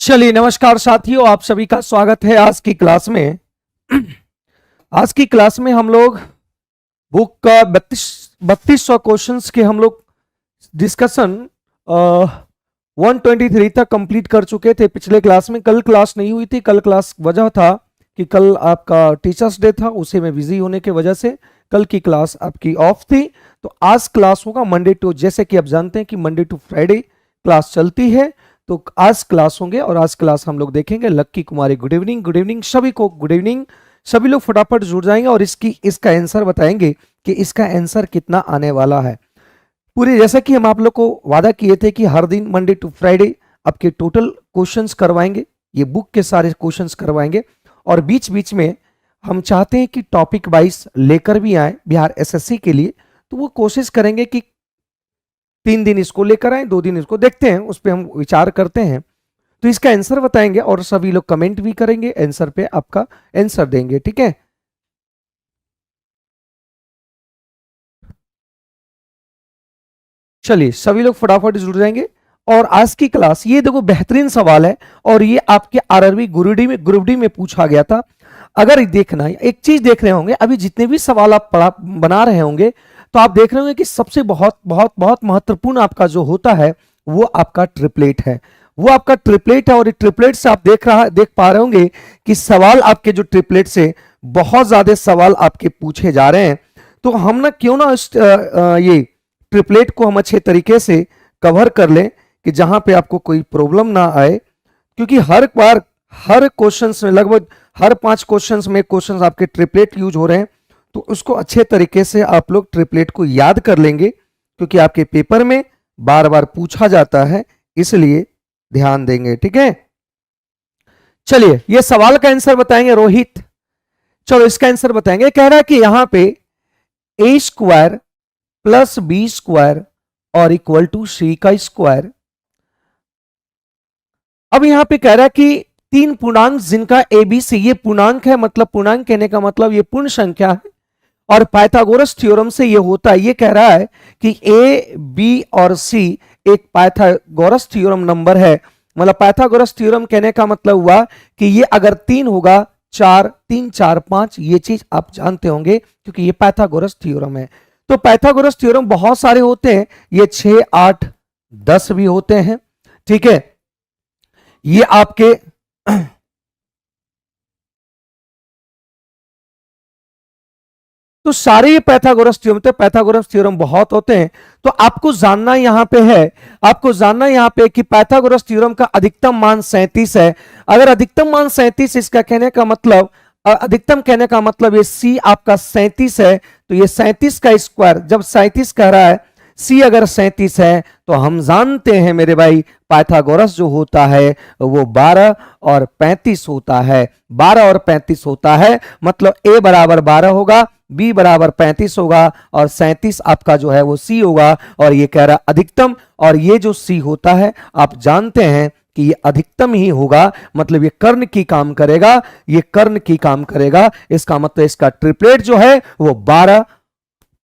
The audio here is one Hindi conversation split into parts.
चलिए नमस्कार साथियों, आप सभी का स्वागत है आज की क्लास में। आज की क्लास में हम लोग बुक का 3200 क्वेश्चंस के हम लोग डिस्कशन 123 तक कंप्लीट कर चुके थे पिछले क्लास में। कल क्लास नहीं हुई थी। कल क्लास वजह था कि कल आपका टीचर्स डे था, उसे में बिजी होने की वजह से कल की क्लास आपकी ऑफ थी। तो आज क्लास होगा मंडे टू, जैसे कि आप जानते हैं कि मंडे टू फ्राइडे क्लास चलती है। तो आज क्लास होंगे और आज क्लास हम लोग देखेंगे। लक्की कुमारी गुड इवनिंग, गुड इवनिंग सभी को, गुड इवनिंग। सभी लोग फटाफट जुड़ जाएंगे और इसका आंसर बताएंगे कि इसका आंसर कितना आने वाला है। पूरे जैसा कि हम आप लोग को वादा किए थे कि हर दिन मंडे टू फ्राइडे आपके टोटल क्वेश्चंस करवाएंगे, ये बुक के सारे क्वेश्चंस करवाएंगे। और बीच बीच में हम चाहते हैं कि टॉपिक वाइज लेकर भी आए बिहार एसएससी के लिए। तो वो कोशिश करेंगे कि 3 दिन इसको लेकर आए, 2 दिन इसको देखते हैं, उस पर हम विचार करते हैं। तो इसका आंसर बताएंगे और सभी लोग कमेंट भी करेंगे, आंसर पे आपका आंसर देंगे, ठीक है। चलिए सभी लोग फटाफट जुड़ जाएंगे। और आज की क्लास ये देखो बेहतरीन सवाल है और ये आपके आरआरबी ग्रुप डी में पूछा गया था। अगर देखना एक चीज देख रहे होंगे, अभी जितने भी सवाल आप बना रहे होंगे तो आप देख रहे होंगे कि सबसे बहुत बहुत बहुत महत्वपूर्ण आपका जो होता है वो आपका ट्रिपलेट है। वो आपका ट्रिपलेट है और ट्रिपलेट से आप देख पा रहे होंगे कि सवाल आपके जो ट्रिपलेट से बहुत ज्यादा सवाल आपके पूछे जा रहे हैं। तो हम ना क्यों ना ये ट्रिपलेट को हम अच्छे तरीके से कवर कर लें कि जहां पे आपको कोई प्रॉब्लम ना आए। क्योंकि हर बार हर क्वेश्चंस में लगभग हर 5 क्वेश्चंस में क्वेश्चंस आपके ट्रिपलेट यूज हो रहे हैं। तो उसको अच्छे तरीके से आप लोग ट्रिपलेट को याद कर लेंगे, क्योंकि आपके पेपर में बार बार पूछा जाता है, इसलिए ध्यान देंगे, ठीक है। चलिए ये सवाल का आंसर बताएंगे रोहित। चलो इसका आंसर बताएंगे। कह रहा है कि यहां पे ए स्क्वायर प्लस बी स्क्वायर और इक्वल टू सी का स्क्वायर। अब यहां पे कह रहा है कि 3 पूर्णांक जिनका एबीसी, ये पूर्णांक है, मतलब पूर्णांक कहने का मतलब ये पूर्ण संख्या है। और पाइथागोरस थ्योरम से ये होता है, ये कह रहा है कि ए बी और सी एक पाइथागोरस थ्योरम नंबर है। मतलब पाइथागोरस थ्योरम कहने का मतलब हुआ कि ये अगर 3 होगा, 4 3 4 5, ये चीज आप जानते होंगे क्योंकि ये पाइथागोरस थ्योरम है। तो पाइथागोरस थ्योरम बहुत सारे होते हैं, ये 6 8 10 भी होते हैं, ठीक है। ये आपके तो सारे ये पाइथागोरस थ्योरम थे, पाइथागोरस थ्योरम बहुत होते हैं। तो आपको जानना यहां पे है, आपको जानना यहां पे कि पाइथागोरस थ्योरम का अधिकतम मान 37 है। अगर अधिकतम मान 37, इसका कहने का मतलब अधिकतम कहने का मतलब ये सी आपका 37 है। तो ये 37 का स्क्वायर, जब 37 कह रहा है, सी अगर 37 है तो हम जानते हैं मेरे भाई पाइथागोरस जो होता है वो 12 और 35 होता है। 12 और 35 होता है, मतलब ए बराबर 12 होगा, बी बराबर 35 होगा और 37 आपका जो है वो सी होगा। और ये कह रहा अधिकतम, और ये जो सी होता है आप जानते हैं कि ये अधिकतम ही होगा, मतलब ये कर्ण की काम करेगा, ये कर्ण की काम करेगा। इसका मतलब इसका ट्रिपलेट जो है वो 12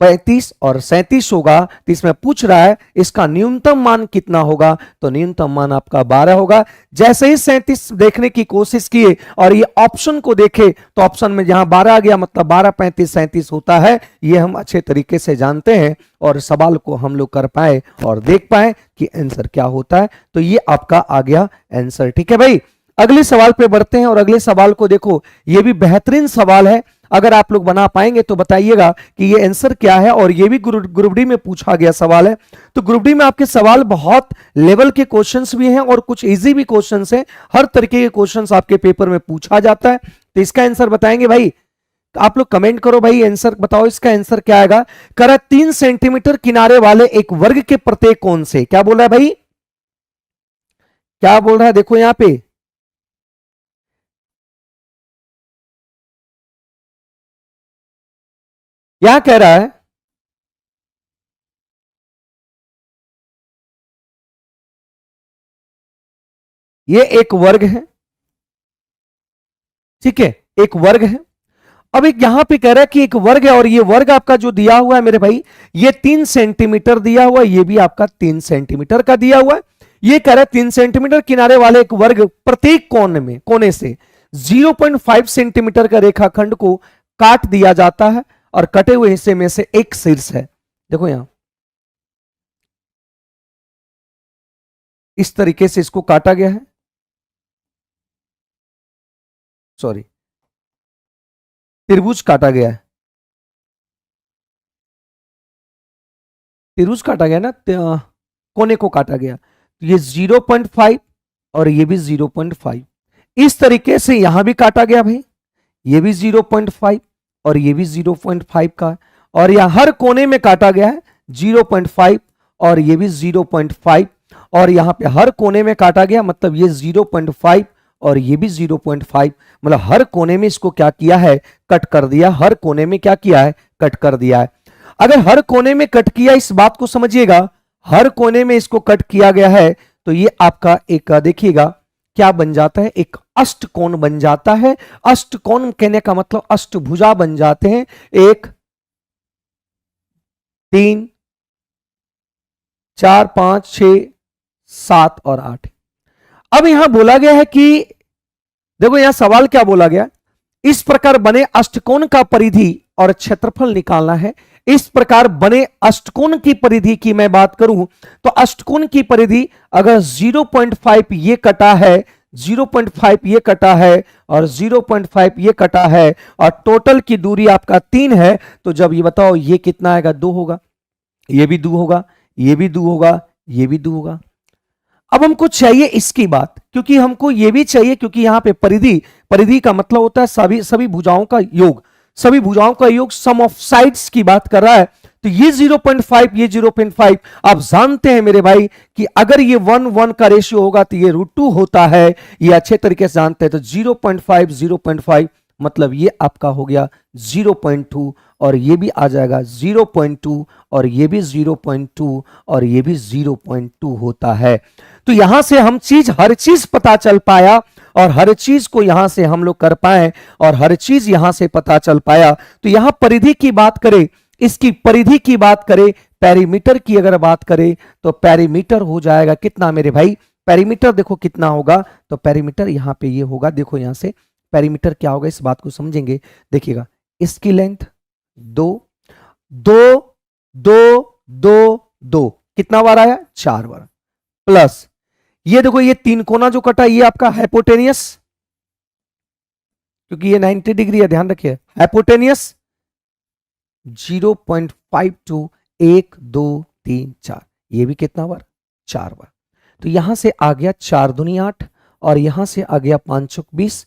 35 और 37 होगा। तो इसमें पूछ रहा है इसका न्यूनतम मान कितना होगा, तो न्यूनतम मान आपका 12 होगा। जैसे ही 37 देखने की कोशिश किए और ये ऑप्शन को देखे तो ऑप्शन में जहां 12 आ गया, मतलब 12 35 37 होता है। ये हम अच्छे तरीके से जानते हैं और सवाल को हम लोग कर पाए और देख पाए कि आंसर क्या होता है। तो ये आपका आ गया आंसर, ठीक है भाई। अगले सवाल पे बढ़ते हैं और अगले सवाल को देखो, ये भी बेहतरीन सवाल है। अगर आप लोग बना पाएंगे तो बताइएगा कि ये आंसर क्या है। और ये भी ग्रुप डी में पूछा गया सवाल है। तो ग्रुप डी में आपके सवाल बहुत लेवल के क्वेश्चंस भी हैं और कुछ इजी भी क्वेश्चंस हैं। हर तरीके के क्वेश्चंस आपके पेपर में पूछा जाता है। तो इसका आंसर बताएंगे भाई, तो आप लोग कमेंट करो भाई, आंसर बताओ, इसका आंसर क्या आएगा। करा 3 सेंटीमीटर किनारे वाले एक वर्ग के प्रत्येक कोण से, क्या बोल रहा है भाई, क्या बोल रहा है, देखो यहां पे क्या कह रहा है। ये एक वर्ग है, ठीक है, एक वर्ग है। अब एक यहां पे कह रहा है कि एक वर्ग है और ये वर्ग आपका जो दिया हुआ है मेरे भाई, ये 3 सेंटीमीटर दिया हुआ है, ये भी आपका 3 सेंटीमीटर का दिया हुआ है। ये कह रहा है 3 सेंटीमीटर किनारे वाले एक वर्ग प्रत्येक कोने से 0.5 सेंटीमीटर का रेखाखंड को काट दिया जाता है और कटे हुए हिस्से में से एक शीर्ष है। देखो यहां इस तरीके से इसको काटा गया है, सॉरी त्रिभुज काटा गया है, त्रिभुज काटा गया ना, कोने को काटा गया। तो ये 0.5 और ये भी 0.5, इस तरीके से यहां भी काटा गया भाई, ये भी 0.5 और ये भी 0.5 का है, और यहां हर कोने में काटा गया है 0.5 और ये भी 0.5, और यहां पे हर कोने में काटा गया, मतलब ये 0.5 और ये भी 0.5, मतलब हर कोने में इसको क्या किया है, कट कर दिया, हर कोने में क्या किया है, कट कर दिया है। अगर हर कोने में कट किया, इस बात को समझिएगा, हर कोने में इसको कट किया गया है, तो ये आपका एक देखिएगा क्या बन जाता है, एक अष्टकोण बन जाता है। अष्टकोण कहने का मतलब अष्टभुजा बन जाते हैं, 1 3 4 5 6 7 और 8। अब यहां बोला गया है कि देखो यहां सवाल क्या बोला गया, इस प्रकार बने अष्टकोण का परिधि और क्षेत्रफल निकालना है। इस प्रकार बने अष्टकोण की परिधि की मैं बात करूं तो अष्टकोण की परिधि अगर 0.5 ये कटा है, 0.5 ये कटा है और 0.5 ये कटा है और टोटल की दूरी आपका 3 है, तो जब ये बताओ ये कितना आएगा, 2 होगा, ये भी 2 होगा, ये भी 2 होगा, ये भी 2 होगा। अब हमको चाहिए इसकी बात, क्योंकि हमको ये भी चाहिए, क्योंकि यहां पे परिधि का मतलब होता है सभी भुजाओं का योग, सभी भुजाओं का योग, सम ऑफ साइड्स की बात कर रहा है। तो ये 0.5 ये 0.5, आप जानते हैं मेरे भाई कि अगर ये 1:1 का रेशियो होगा तो ये √2 होता है, ये अच्छे तरीके से जानते हैं। तो 0.5 मतलब ये आपका हो गया 0.2 और ये भी आ जाएगा 0.2 और ये भी 0.2 और ये भी 0.2 होता है। तो यहां से हम हर चीज पता चल पाया और हर चीज को यहां से हम लोग कर पाए और हर चीज यहां से पता चल पाया। तो यहां परिधि की बात करें, इसकी परिधि की बात करें, पेरीमीटर की अगर बात करें तो पेरीमीटर हो जाएगा कितना मेरे भाई, पेरीमीटर देखो कितना होगा, तो पेरीमीटर यहां पे ये होगा, देखो यहां से पेरीमीटर क्या होगा, इस बात को समझेंगे। देखिएगा इसकी लेंथ 2 2 2 2 2 कितना बार आया, 4 बार, प्लस ये देखो ये 3 कोना जो कटा ये आपका हाइपोटेनियस, क्योंकि ये 90 डिग्री है, ध्यान रखिए, हाइपोटेनियस 0.52 1 2 3 4, ये भी कितना बार, 4 बार। तो यहां से आ गया 4 दूनी 8 और यहां से आ गया 5 चौक 20,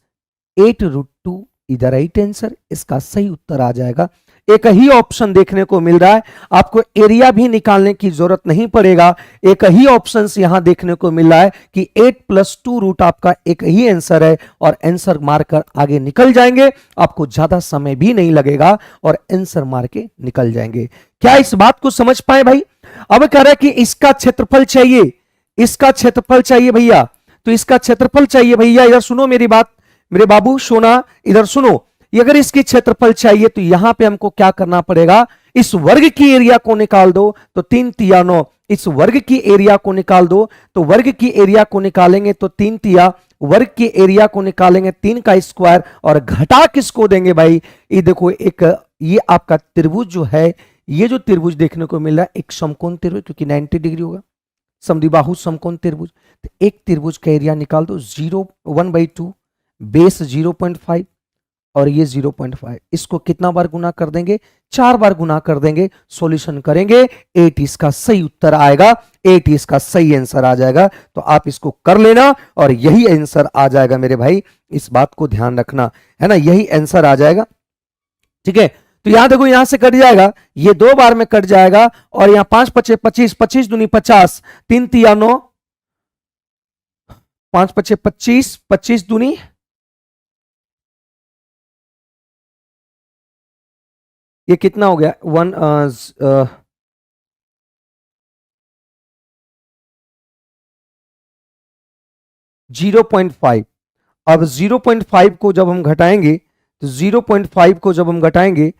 8√2 इधर राइट आंसर, इसका सही उत्तर आ जाएगा। एक ही ऑप्शन देखने को मिल रहा है, आपको एरिया भी निकालने की जरूरत नहीं पड़ेगा, एक ही ऑप्शन यहां देखने को मिल रहा है कि 8 + 2 रूट आपका एक ही आंसर है और आंसर मारकर आगे निकल जाएंगे, आपको ज्यादा समय भी नहीं लगेगा और आंसर मार के निकल जाएंगे। क्या इस बात को समझ पाए भाई? अब कह रहा है कि इसका क्षेत्रफल चाहिए, इसका क्षेत्रफल चाहिए भैया, तो इसका क्षेत्रफल चाहिए भैया, इधर सुनो मेरी बात मेरे बाबू, सोना इधर सुनो, अगर इसकी क्षेत्रफल चाहिए तो यहां पे हमको क्या करना पड़ेगा, इस वर्ग की एरिया को निकाल दो, तो 3 तिया 9, इस वर्ग की एरिया को निकाल दो, तो वर्ग की एरिया को निकालेंगे तो 3 तिया, वर्ग की एरिया को निकालेंगे 3 का स्क्वायर और घटा किसको देंगे भाई, ये देखो एक ये आपका त्रिभुज जो है, ये जो त्रिभुज देखने को मिल रहा है एक समकोण त्रिभुज, क्योंकि 90 डिग्री होगा, समद्विबाहु समकोण त्रिभुज, तो एक त्रिभुज का एरिया निकाल दो, 1/2 बेस 0.5 और ये 0.5, इसको कितना बार गुना कर देंगे, 4 बार गुना कर देंगे, सॉल्यूशन करेंगे, 8 इसका सही उत्तर आएगा, 8 इसका सही आंसर आ जाएगा। तो आप इसको कर लेना और यही आंसर आ जाएगा मेरे भाई, इस बात को ध्यान रखना है ना, यही आंसर आ जाएगा। ठीक है, तो यहां देखो यहां से कट जाएगा, ये 2 बार में कट जाएगा और यहां 5 × 25 25 दूनी 50, 3 तिया 9, 5 × 25 25 दूनी, ये कितना हो गया 0.5। अब 0.5 को जब हम घटाएंगे तो 0.5 को जब हम घटाएंगे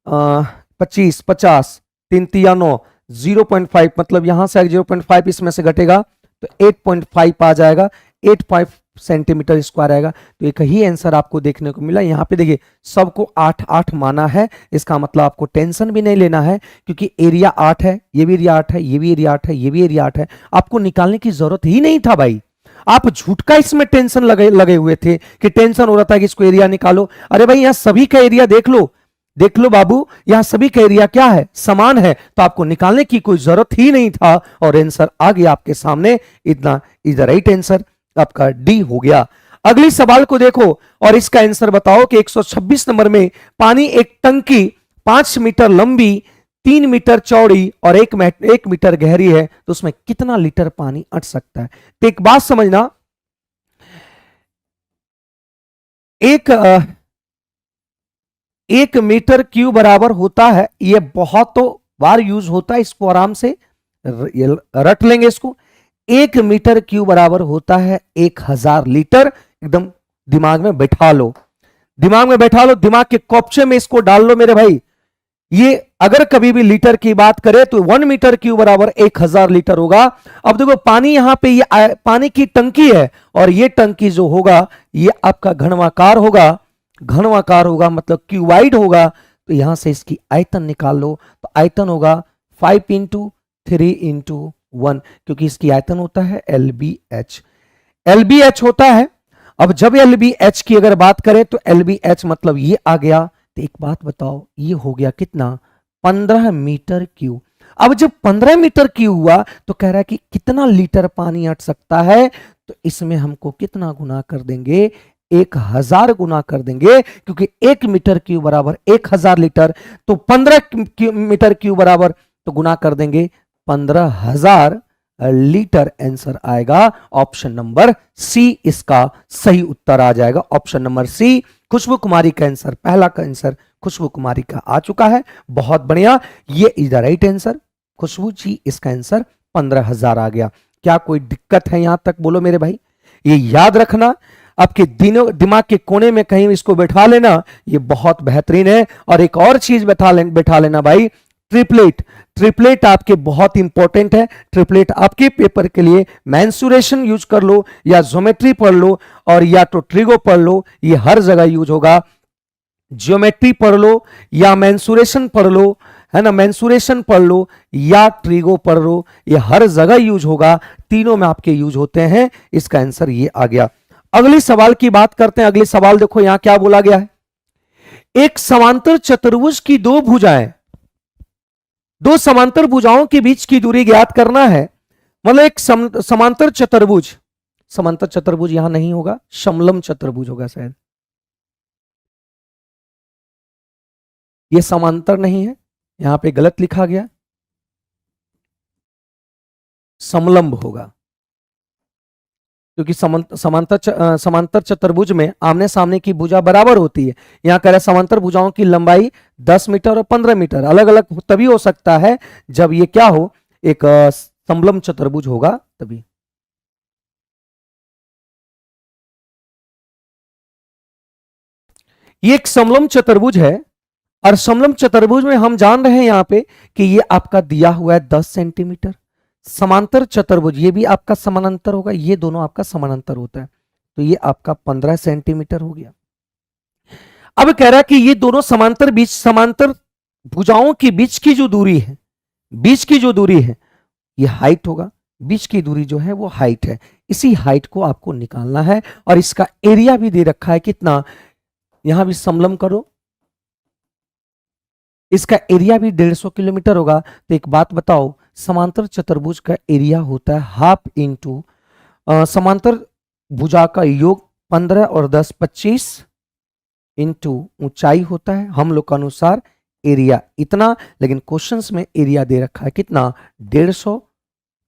25 50 3 तिया 9, 0.5 मतलब यहां से 0.5 इसमें से घटेगा तो 8.5 आ जाएगा, 8.5 सेंटीमीटर स्क्वायर आएगा। तो एक ही आंसर आपको देखने को मिला। यहाँ पे देखिए सबको 8-8 माना है, इसका मतलब आपको टेंशन भी नहीं लेना है, क्योंकि एरिया 8 है, ये भी एरिया 8 है, ये भी एरिया 8 है, ये भी एरिया 8 है, आपको निकालने की जरूरत ही नहीं था भाई। आप झूठ का इसमें टेंशन लगे हुए थे कि टेंशन हो रहा था कि इसको एरिया निकालो। अरे भाई यहाँ सभी का एरिया देख लो, देख लो बाबू, यहां सभी का एरिया क्या है, समान है, तो आपको निकालने की कोई जरूरत ही नहीं था और आंसर आ गया आपके सामने। इतना इज द राइट आंसर, आपका डी हो गया। अगली सवाल को देखो और इसका आंसर बताओ कि 126 नंबर में पानी एक टंकी 5 मीटर लंबी, 3 मीटर चौड़ी और 1 मीटर गहरी है, तो उसमें कितना लीटर पानी अट सकता है। तो एक बात समझना, एक मीटर क्यूब बराबर होता है, ये बहुत तो बार यूज होता है, इसको आराम से रट लेंगे इसको। 1 मीटर क्यूब बराबर होता है 1000 लीटर। एकदम दिमाग में बैठा लो, दिमाग में बैठा लो, दिमाग के कॉपचे में इसको डाल लो मेरे भाई। ये अगर कभी भी लीटर की बात करें तो 1 मीटर क्यूब बराबर 1000 लीटर होगा। अब देखो पानी यहां पे ये पानी की टंकी है और ये टंकी जो होगा ये आपका घनवाकार होगा, घनवाकार होगा मतलब क्यूबाइड होगा। तो यहां से इसकी आयतन निकाल लो, तो आयतन होगा 5 इंटू 3 इंटू 1, क्योंकि इसकी आयतन होता है LBH, LBH होता है। अब जब LBH की अगर बात करें तो LBH मतलब ये आ गया। तो एक बात बताओ, ये हो गया कितना, 15 मीटर क्यूब। अब जब 15 मीटर क्यूब हुआ तो कह रहा है कि कितना लीटर पानी अट सकता है, तो इसमें हमको कितना गुना कर देंगे, 1000 गुना कर देंगे, क्योंकि 1 मीटर क्यूब बराबर 1000 लीटर, तो 15 मीटर क्यूब बराबर, तो गुना कर देंगे 15000 लीटर। आंसर आएगा ऑप्शन नंबर सी, इसका सही उत्तर आ जाएगा option number C. Khushboo Kumari का आंसर, पहला का आंसर खुशबू कुमारी का आ चुका है, बहुत बढ़िया, ये इज द राइट आंसर। खुशबू जी इसका आंसर 15000 आ गया। क्या कोई दिक्कत है यहां तक, बोलो मेरे भाई। ये याद रखना, आपके दिमाग के कोने में कहीं इसको बैठा लेना, ये बहुत बेहतरीन है। और एक और चीज बैठा लेना भाई, ट्रिपलेट, ट्रिपलेट आपके बहुत इंपॉर्टेंट है। ट्रिपलेट आपके पेपर के लिए मेंसुरेशन यूज कर लो या ज्योमेट्री पढ़ लो और या तो ट्रिगो पढ़ लो, ये हर जगह यूज होगा। ज्योमेट्री पढ़ लो या मेंसुरेशन पढ़ लो, है ना, मेंसुरेशन पढ़ लो या ट्रिगो पढ़ लो, ये हर जगह यूज होगा, तीनों में आपके यूज होते हैं। इसका आंसर ये आ गया। अगली सवाल की बात करते हैं। अगली सवाल देखो यहां क्या बोला गया है, एक समांतर चतुर्भुज की दो भुजाएं, दो समांतर भुजाओं के बीच की दूरी ज्ञात करना है। मतलब एक समांतर चतुर्भुज, समांतर चतुर्भुज यहां नहीं होगा, समलम चतुर्भुज होगा शायद, ये समांतर नहीं है, यहां पे गलत लिखा गया, समलंब होगा, क्योंकि समांतर चतुर्भुज में आमने सामने की भुजा बराबर होती है। यहां कह रहे समांतर भुजाओं की लंबाई 10 मीटर और 15 मीटर, अलग अलग तभी हो सकता है जब ये क्या हो, एक समलंब चतुर्भुज होगा तभी। ये एक समलंब चतुर्भुज है और समलंब चतुर्भुज में हम जान रहे हैं यहां पे कि ये आपका दिया हुआ है 10 सेंटीमीटर। समांतर चतुर्भुज ये भी आपका समानांतर होगा, ये दोनों आपका समानांतर होता है, तो ये आपका 15 सेंटीमीटर हो गया। अब कह रहा है कि ये दोनों समांतर भुजाओं के बीच की जो दूरी है, बीच की जो दूरी है ये हाइट होगा, बीच की दूरी जो है वो हाइट है। इसी हाइट को आपको निकालना है और इसका एरिया भी दे रखा है कितना, यहां भी समलम करो, इसका एरिया भी 150 किलोमीटर होगा। तो एक बात बताओ, समांतर चतुर्भुज का एरिया होता है हाफ इंटू समांतर भुजा का योग 15 और 10 25 इंटू ऊंचाई होता है हम लोग के अनुसार एरिया इतना, लेकिन क्वेश्चंस में एरिया दे रखा है कितना 150।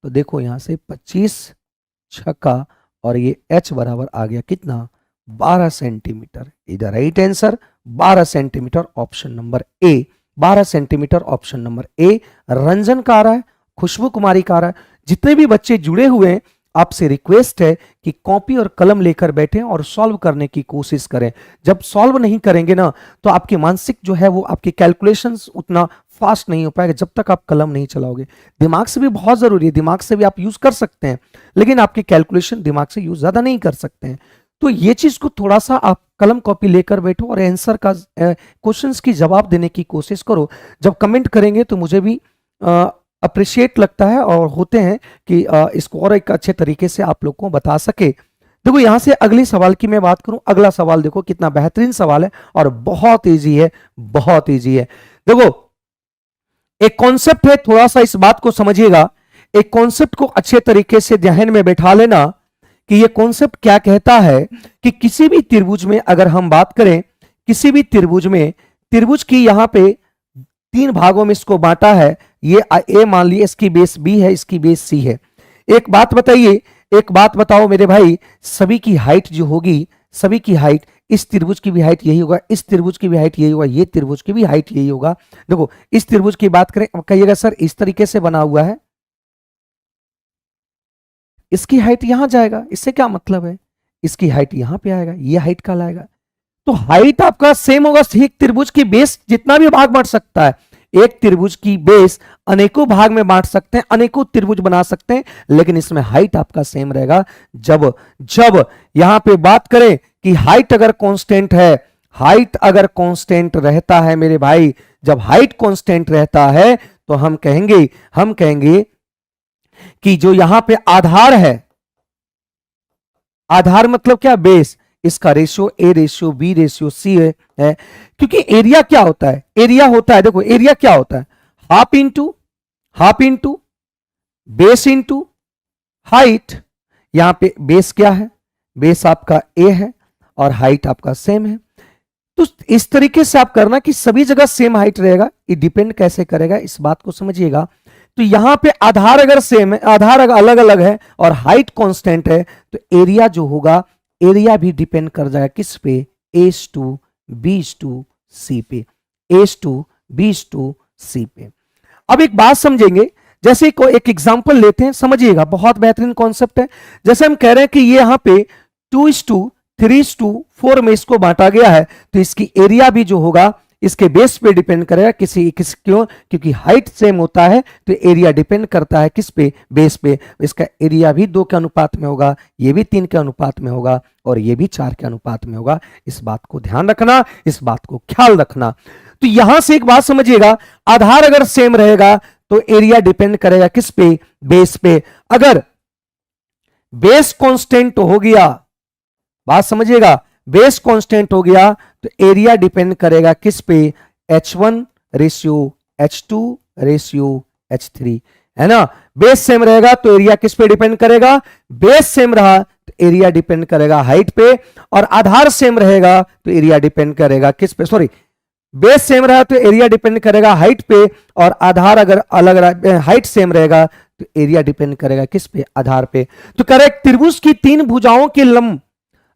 तो देखो यहां से 25 छक्का और ये h बराबर आ गया कितना 12 सेंटीमीटर। इधर right answer 12 centimetre option number A, 12 centimetre option number A. Ranjan का आ रहा है, खुशबू कुमारी का आ रहा है, जितने भी बच्चे जुड़े हुए हैं आपसे रिक्वेस्ट है कि कॉपी और कलम लेकर बैठें और सॉल्व करने की कोशिश करें। जब सॉल्व नहीं करेंगे ना तो आपकी मानसिक जो है वो आपकी कैलकुलेशंस उतना फास्ट नहीं हो पाएगा जब तक आप कलम नहीं चलाओगे। दिमाग से भी बहुत जरूरी है, दिमाग से भी आप यूज कर सकते हैं, लेकिन आपकी कैलकुलेशन दिमाग से यूज ज्यादा नहीं कर सकते हैं। तो ये चीज को थोड़ा सा आप कलम कॉपी लेकर बैठो और आंसर का क्वेश्चंस की जवाब देने की कोशिश करो। जब कमेंट करेंगे तो मुझे भी अप्रिशिएट लगता है और होते हैं कि इसको और एक अच्छे तरीके से आप लोग को बता सके। देखो यहां से अगली सवाल की मैं बात करूं, अगला सवाल देखो कितना बेहतरीन सवाल है और बहुत इजी है, बहुत इजी है। देखो एक कॉन्सेप्ट है, थोड़ा सा इस बात को समझिएगा, एक कॉन्सेप्ट को अच्छे तरीके से ध्यान में बैठा लेना कि ये कॉन्सेप्ट क्या कहता है कि किसी भी त्रिभुज में अगर हम बात करें, किसी भी त्रिभुज में, त्रिभुज की यहां पे 3 भागों में इसको बांटा है, ये ए मान लिया, इसकी बेस बी है, इसकी बेस सी है। एक बात बताइए, एक बात बताओ मेरे भाई, सभी की हाइट जो होगी, सभी की हाइट, इस त्रिभुज की भी हाइट यही होगा, इस त्रिभुज की भी हाइट यही होगा, ये त्रिभुज की भी हाइट यही होगा। देखो इस त्रिभुज की बात करें, कहिएगा सर इस तरीके से बना हुआ है, इसकी हाइट यहां जाएगा, इससे क्या मतलब है, इसकी हाइट यहां पे आएगा, ये हाइट का लाएगा। तो हाइट आपका सेम होगा। एक त्रिभुज की बेस जितना भी भाग बांट सकता है, एक त्रिभुज की बेस अनेकों भाग में बांट सकते हैं, अनेकों त्रिभुज बना सकते हैं, लेकिन इसमें हाइट आपका सेम रहेगा। जब जब यहां पे बात करें कि हाइट अगर कांस्टेंट है, हाइट अगर कांस्टेंट रहता है मेरे भाई, जब हाइट कांस्टेंट रहता है तो हम कहेंगे कि जो यहां पे आधार है, आधार मतलब क्या, बेस, इसका ratio A ratio B ratio C है। क्योंकि एरिया क्या होता है, एरिया होता है, देखो एरिया क्या होता है, half into base into height. यहां पे बेस क्या है, बेस आपका ए है और हाइट आपका सेम है। तो इस तरीके से आप करना कि सभी जगह सेम हाइट रहेगा। ये डिपेंड कैसे करेगा, इस बात को समझिएगा। तो यहां पे आधार अगर सेम है, आधार अगर अलग अलग है और हाइट कांस्टेंट है, तो एरिया जो होगा, एरिया भी डिपेंड कर जाएगा किस पे, एस टू बीस टू सी पे, एस टू बीस टू सी पे। अब एक बात समझेंगे, जैसे एक एग्जांपल लेते हैं, समझिएगा, बहुत बेहतरीन कॉन्सेप्ट है। जैसे हम कह रहे हैं कि ये यहां पे 2:3:4 में इसको बांटा गया है, तो इसकी एरिया भी जो होगा इसके बेस पे डिपेंड करेगा, क्यों, क्योंकि हाइट सेम होता है तो एरिया डिपेंड करता है किस पे, बेस पे। इसका एरिया भी 2 के अनुपात में होगा, ये भी 3 के अनुपात में होगा और ये भी 4 के अनुपात में होगा। इस बात को ध्यान रखना, इस बात को ख्याल रखना। तो यहां से एक बात समझिएगा, आधार अगर सेम रहेगा तो एरिया डिपेंड करेगा किस पे, बेस पे। अगर बेस कांस्टेंट हो गया, बात समझिएगा, बेस कांस्टेंट हो गया तो एरिया डिपेंड करेगा किस पे, H1 ratio H2 ratio H3, है ना। बेस सेम रहेगा तो एरिया किस पे डिपेंड करेगा, बेस सेम रहा तो एरिया डिपेंड करेगा हाइट पे, और आधार सेम रहेगा तो एरिया डिपेंड करेगा किस पे, सॉरी, बेस सेम रहा तो एरिया डिपेंड करेगा हाइट पे, और आधार अगर अलग रहा, हाइट सेम रहेगा तो एरिया डिपेंड करेगा किस पे, आधार पे। तो करेक्ट, त्रिभुज की 3 भुजाओं की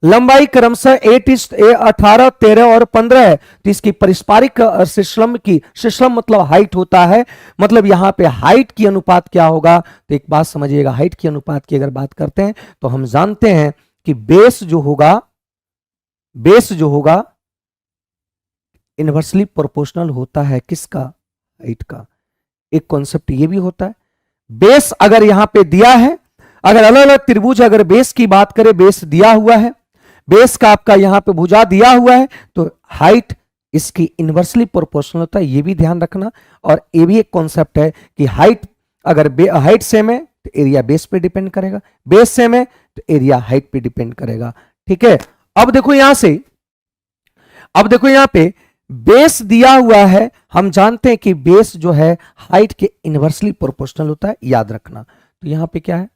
लंबाई क्रमशः 18, 13 और 15 है। तो इसकी परिस्पारिक शिश्रम मतलब हाइट होता है, मतलब यहां पे हाइट की अनुपात क्या होगा। तो एक बात समझिएगा, हाइट की अनुपात की अगर बात करते हैं तो हम जानते हैं कि बेस जो होगा इनवर्सली प्रोपोर्शनल होता है किसका, हाइट का। एक कॉन्सेप्ट ये भी होता है, बेस अगर यहां पे दिया है, अगर अलग अलग त्रिभुज अगर बेस की बात करें, बेस दिया हुआ है, बेस का आपका यहां पे भुजा दिया हुआ है, तो हाइट इसकी इनवर्सली प्रोपोर्शनल होता है, ये भी ध्यान रखना। और ये भी एक कॉन्सेप्ट है कि हाइट अगर हाइट सेम है तो एरिया बेस पे डिपेंड करेगा, बेस सेम है तो एरिया हाइट पे डिपेंड करेगा, ठीक है। अब देखो यहां पे बेस दिया हुआ है, हम जानते हैं कि बेस जो है हाइट के इनवर्सली प्रोपोर्शनल होता है, याद रखना। तो यहां पे क्या है,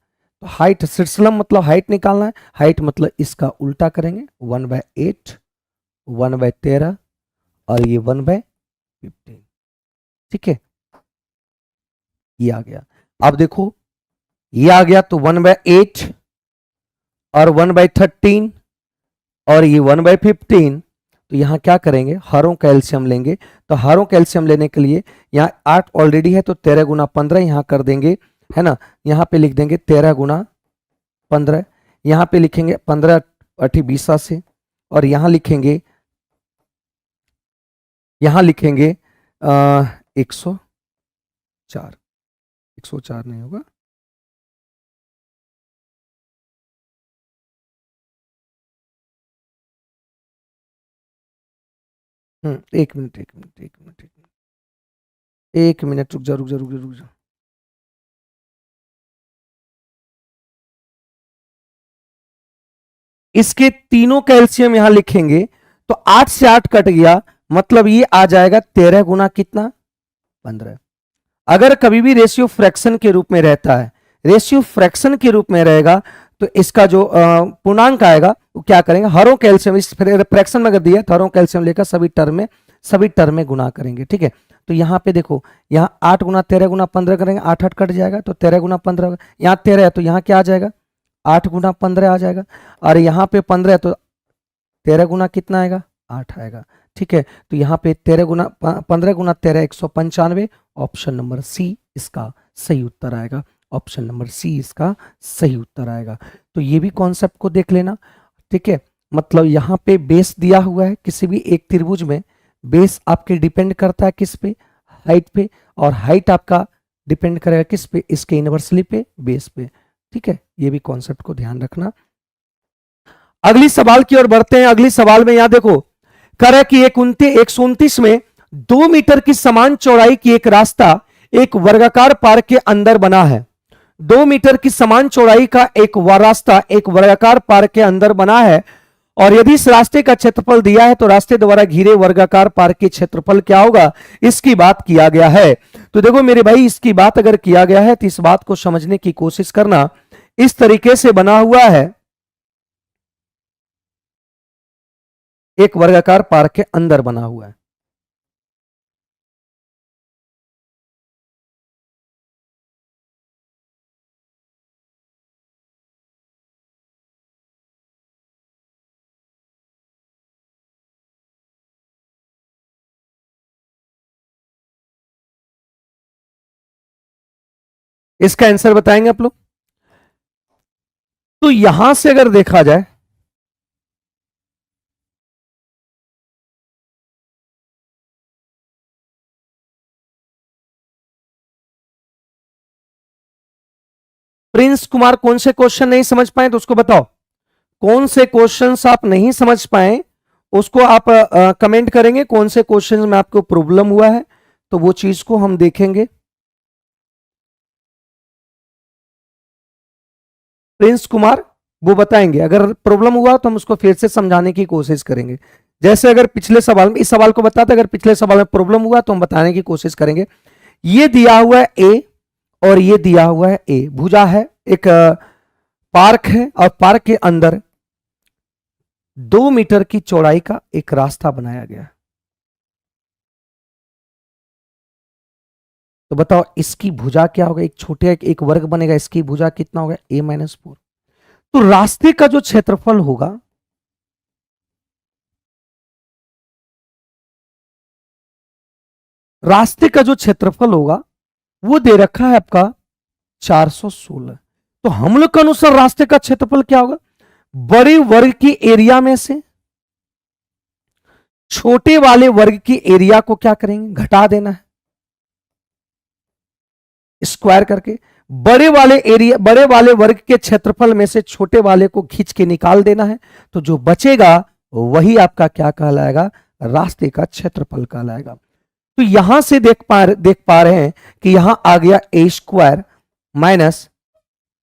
तो हाइट शिर्षलम मतलब हाइट निकालना है, हाइट मतलब इसका उल्टा करेंगे, 1/8, 1/13 और ये 1/15, ठीक है। ये आ गया, अब देखो ये आ गया, तो 1/8 और 1/13 और ये 1/15। तो यहां क्या करेंगे, हरों का एलसीएम लेंगे। तो हरों का एलसीएम लेने के लिए यहां 8 ऑलरेडी है तो 13 × 15 यहां कर देंगे, है ना। यहां पे लिख देंगे 13 × 15, यहां पे लिखेंगे 15 8 20 से, और यहां लिखेंगे 104, 104 नहीं होगा, एक मिनट एक मिनट एक मिनट एक मिनट एक मिनट, रुक जा रुक जा रुक जा रुक जा। इसके तीनों कैल्शियम यहां लिखेंगे तो 8 से 8 कट गया, मतलब ये आ जाएगा 13 गुना कितना, 15। अगर कभी भी रेशियो फ्रैक्शन के रूप में रहता है, रेशियो फ्रैक्शन के रूप में रहेगा, तो इसका जो पूर्णांक आएगा वो क्या करेंगे, हरों कैल्शियम, इस फ्रैक्शन में अगर दिया तो हरों कैल्शियम लेकर सभी टर्म में गुना करेंगे, ठीक है। तो यहाँ पे देखो, यहाँ 8 गुना 13 गुना 15 करेंगे, 8 8 कट जाएगा, तो 13 गुना 15, यहाँ 13 है तो यहाँ क्या आ जाएगा, 8 गुना 15 आ जाएगा, और यहाँ पे 15 है तो 13 गुना कितना आएगा, 8 आएगा, ठीक है। तो यहाँ पे 15 गुना 13 195, ऑप्शन नंबर सी इसका सही उत्तर आएगा, ऑप्शन नंबर सी इसका सही उत्तर आएगा। तो ये भी कॉन्सेप्ट को देख लेना, ठीक है। मतलब यहाँ पे बेस दिया हुआ है, किसी भी एक त्रिभुज में बेस आपके डिपेंड करता है किस पे, हाइट पे, और हाइट आपका डिपेंड करेगा किस पे, इसके इनवर्सली पे, बेस पे, ठीक है। ये भी कॉन्सेप्ट को ध्यान रखना। अगली सवाल की ओर बढ़ते हैं। अगली सवाल में यहां देखो, कर है कि 129 में 2 मीटर की समान चौड़ाई की एक रास्ता एक वर्गाकार पार्क के अंदर बना है। 2 मीटर की समान चौड़ाई का एक रास्ता एक वर्गाकार पार्क के अंदर बना है, और यदि इस रास्ते का क्षेत्रफल दिया है तो रास्ते द्वारा घिरे वर्गाकार पार्क के क्षेत्रफल क्या होगा, इसकी बात किया गया है। तो देखो मेरे भाई, इसकी बात अगर किया गया है तो इस बात को समझने की कोशिश करना। इस तरीके से बना हुआ है, एक वर्गाकार पार्क के अंदर बना हुआ है। इसका आंसर बताएंगे आप लोग। तो यहां से अगर देखा जाए, प्रिंस कुमार कौन से क्वेश्चन नहीं समझ पाए तो उसको बताओ, कौन से क्वेश्चंस आप नहीं समझ पाए उसको आप कमेंट करेंगे, कौन से क्वेश्चंस में आपको प्रॉब्लम हुआ है, तो वो चीज को हम देखेंगे। प्रिंस कुमार वो बताएंगे, अगर प्रॉब्लम हुआ तो हम उसको फिर से समझाने की कोशिश करेंगे। जैसे अगर पिछले सवाल में, इस सवाल को बताते, अगर पिछले सवाल में प्रॉब्लम हुआ तो हम बताने की कोशिश करेंगे। ये दिया हुआ है ए और ये दिया हुआ है ए, भुजा है, एक पार्क है, और पार्क के अंदर 2 मीटर की चौड़ाई का एक रास्ता बनाया गया। तो बताओ इसकी भुजा क्या होगा, एक छोटे एक वर्ग बनेगा, इसकी भुजा कितना होगा, a-4। तो रास्ते का जो क्षेत्रफल होगा, रास्ते का जो क्षेत्रफल होगा वो दे रखा है आपका 416। तो हम लोग के अनुसार रास्ते का क्षेत्रफल क्या होगा, बड़े वर्ग की एरिया में से छोटे वाले वर्ग की एरिया को क्या करेंगे, घटा देना है स्क्वायर करके, बड़े वाले वर्ग के क्षेत्रफल में से छोटे वाले को खींच के निकाल देना है। तो जो बचेगा वही आपका क्या कहलाएगा, रास्ते का क्षेत्रफल कहलाएगा। तो यहां से देख पा रहे हैं कि यहां आ गया a² माइनस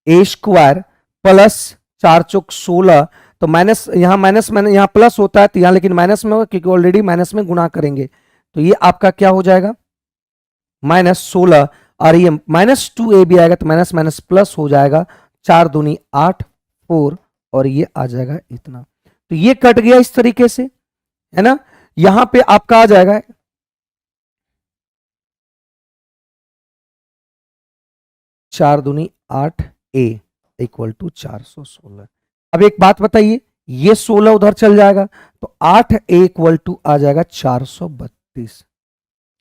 a² प्लस 4 चौक 16। तो माइनस यहां प्लस होता है तो यहां लेकिन माइनस में होगा, क्योंकि ऑलरेडी माइनस में गुणा करेंगे। तो ये आपका क्या हो जाएगा, -16, और ये -2a भी आएगा तो माइनस माइनस प्लस हो जाएगा, 4 दूनी 8 4, और ये आ जाएगा इतना। तो ये कट गया इस तरीके से, है ना। यहां पे आपका आ जाएगा 4 दूनी 8a इक्वल टू 416। अब एक बात बताइए, ये 16 उधर चल जाएगा तो 8a इक्वल टू आ जाएगा 432,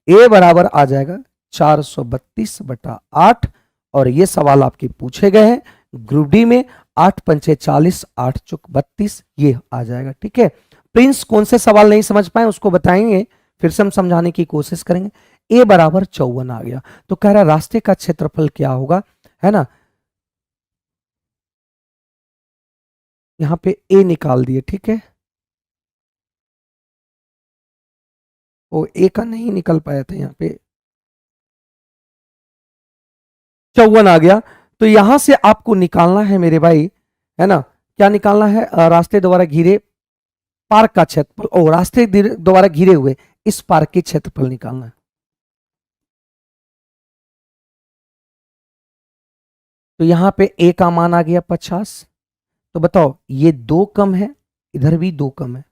a बराबर आ जाएगा 432/8। और ये सवाल आपके पूछे गए हैं ग्रुप डी में, 8 पंचे 40, 8 चौक 32, ये आ जाएगा। ठीक है प्रिंस, कौन से सवाल नहीं समझ पाए उसको बताएंगे, फिर से हम समझाने की कोशिश करेंगे। ए बराबर 54 आ गया, तो कह रहा है रास्ते का क्षेत्रफल क्या होगा, है ना। यहां पे ए निकाल दिए, ठीक है। ओ ए का नहीं निकल पाया था, यहां पे 54 आ गया। तो यहां से आपको निकालना है मेरे भाई, है ना, क्या निकालना है, रास्ते द्वारा घिरे पार्क का क्षेत्रफल, ओ रास्ते द्वारा घिरे हुए इस पार्क की क्षेत्रफल निकालना है। तो यहां पे ए का मान आ गया 50। तो बताओ ये 2 कम है, इधर भी 2 कम है,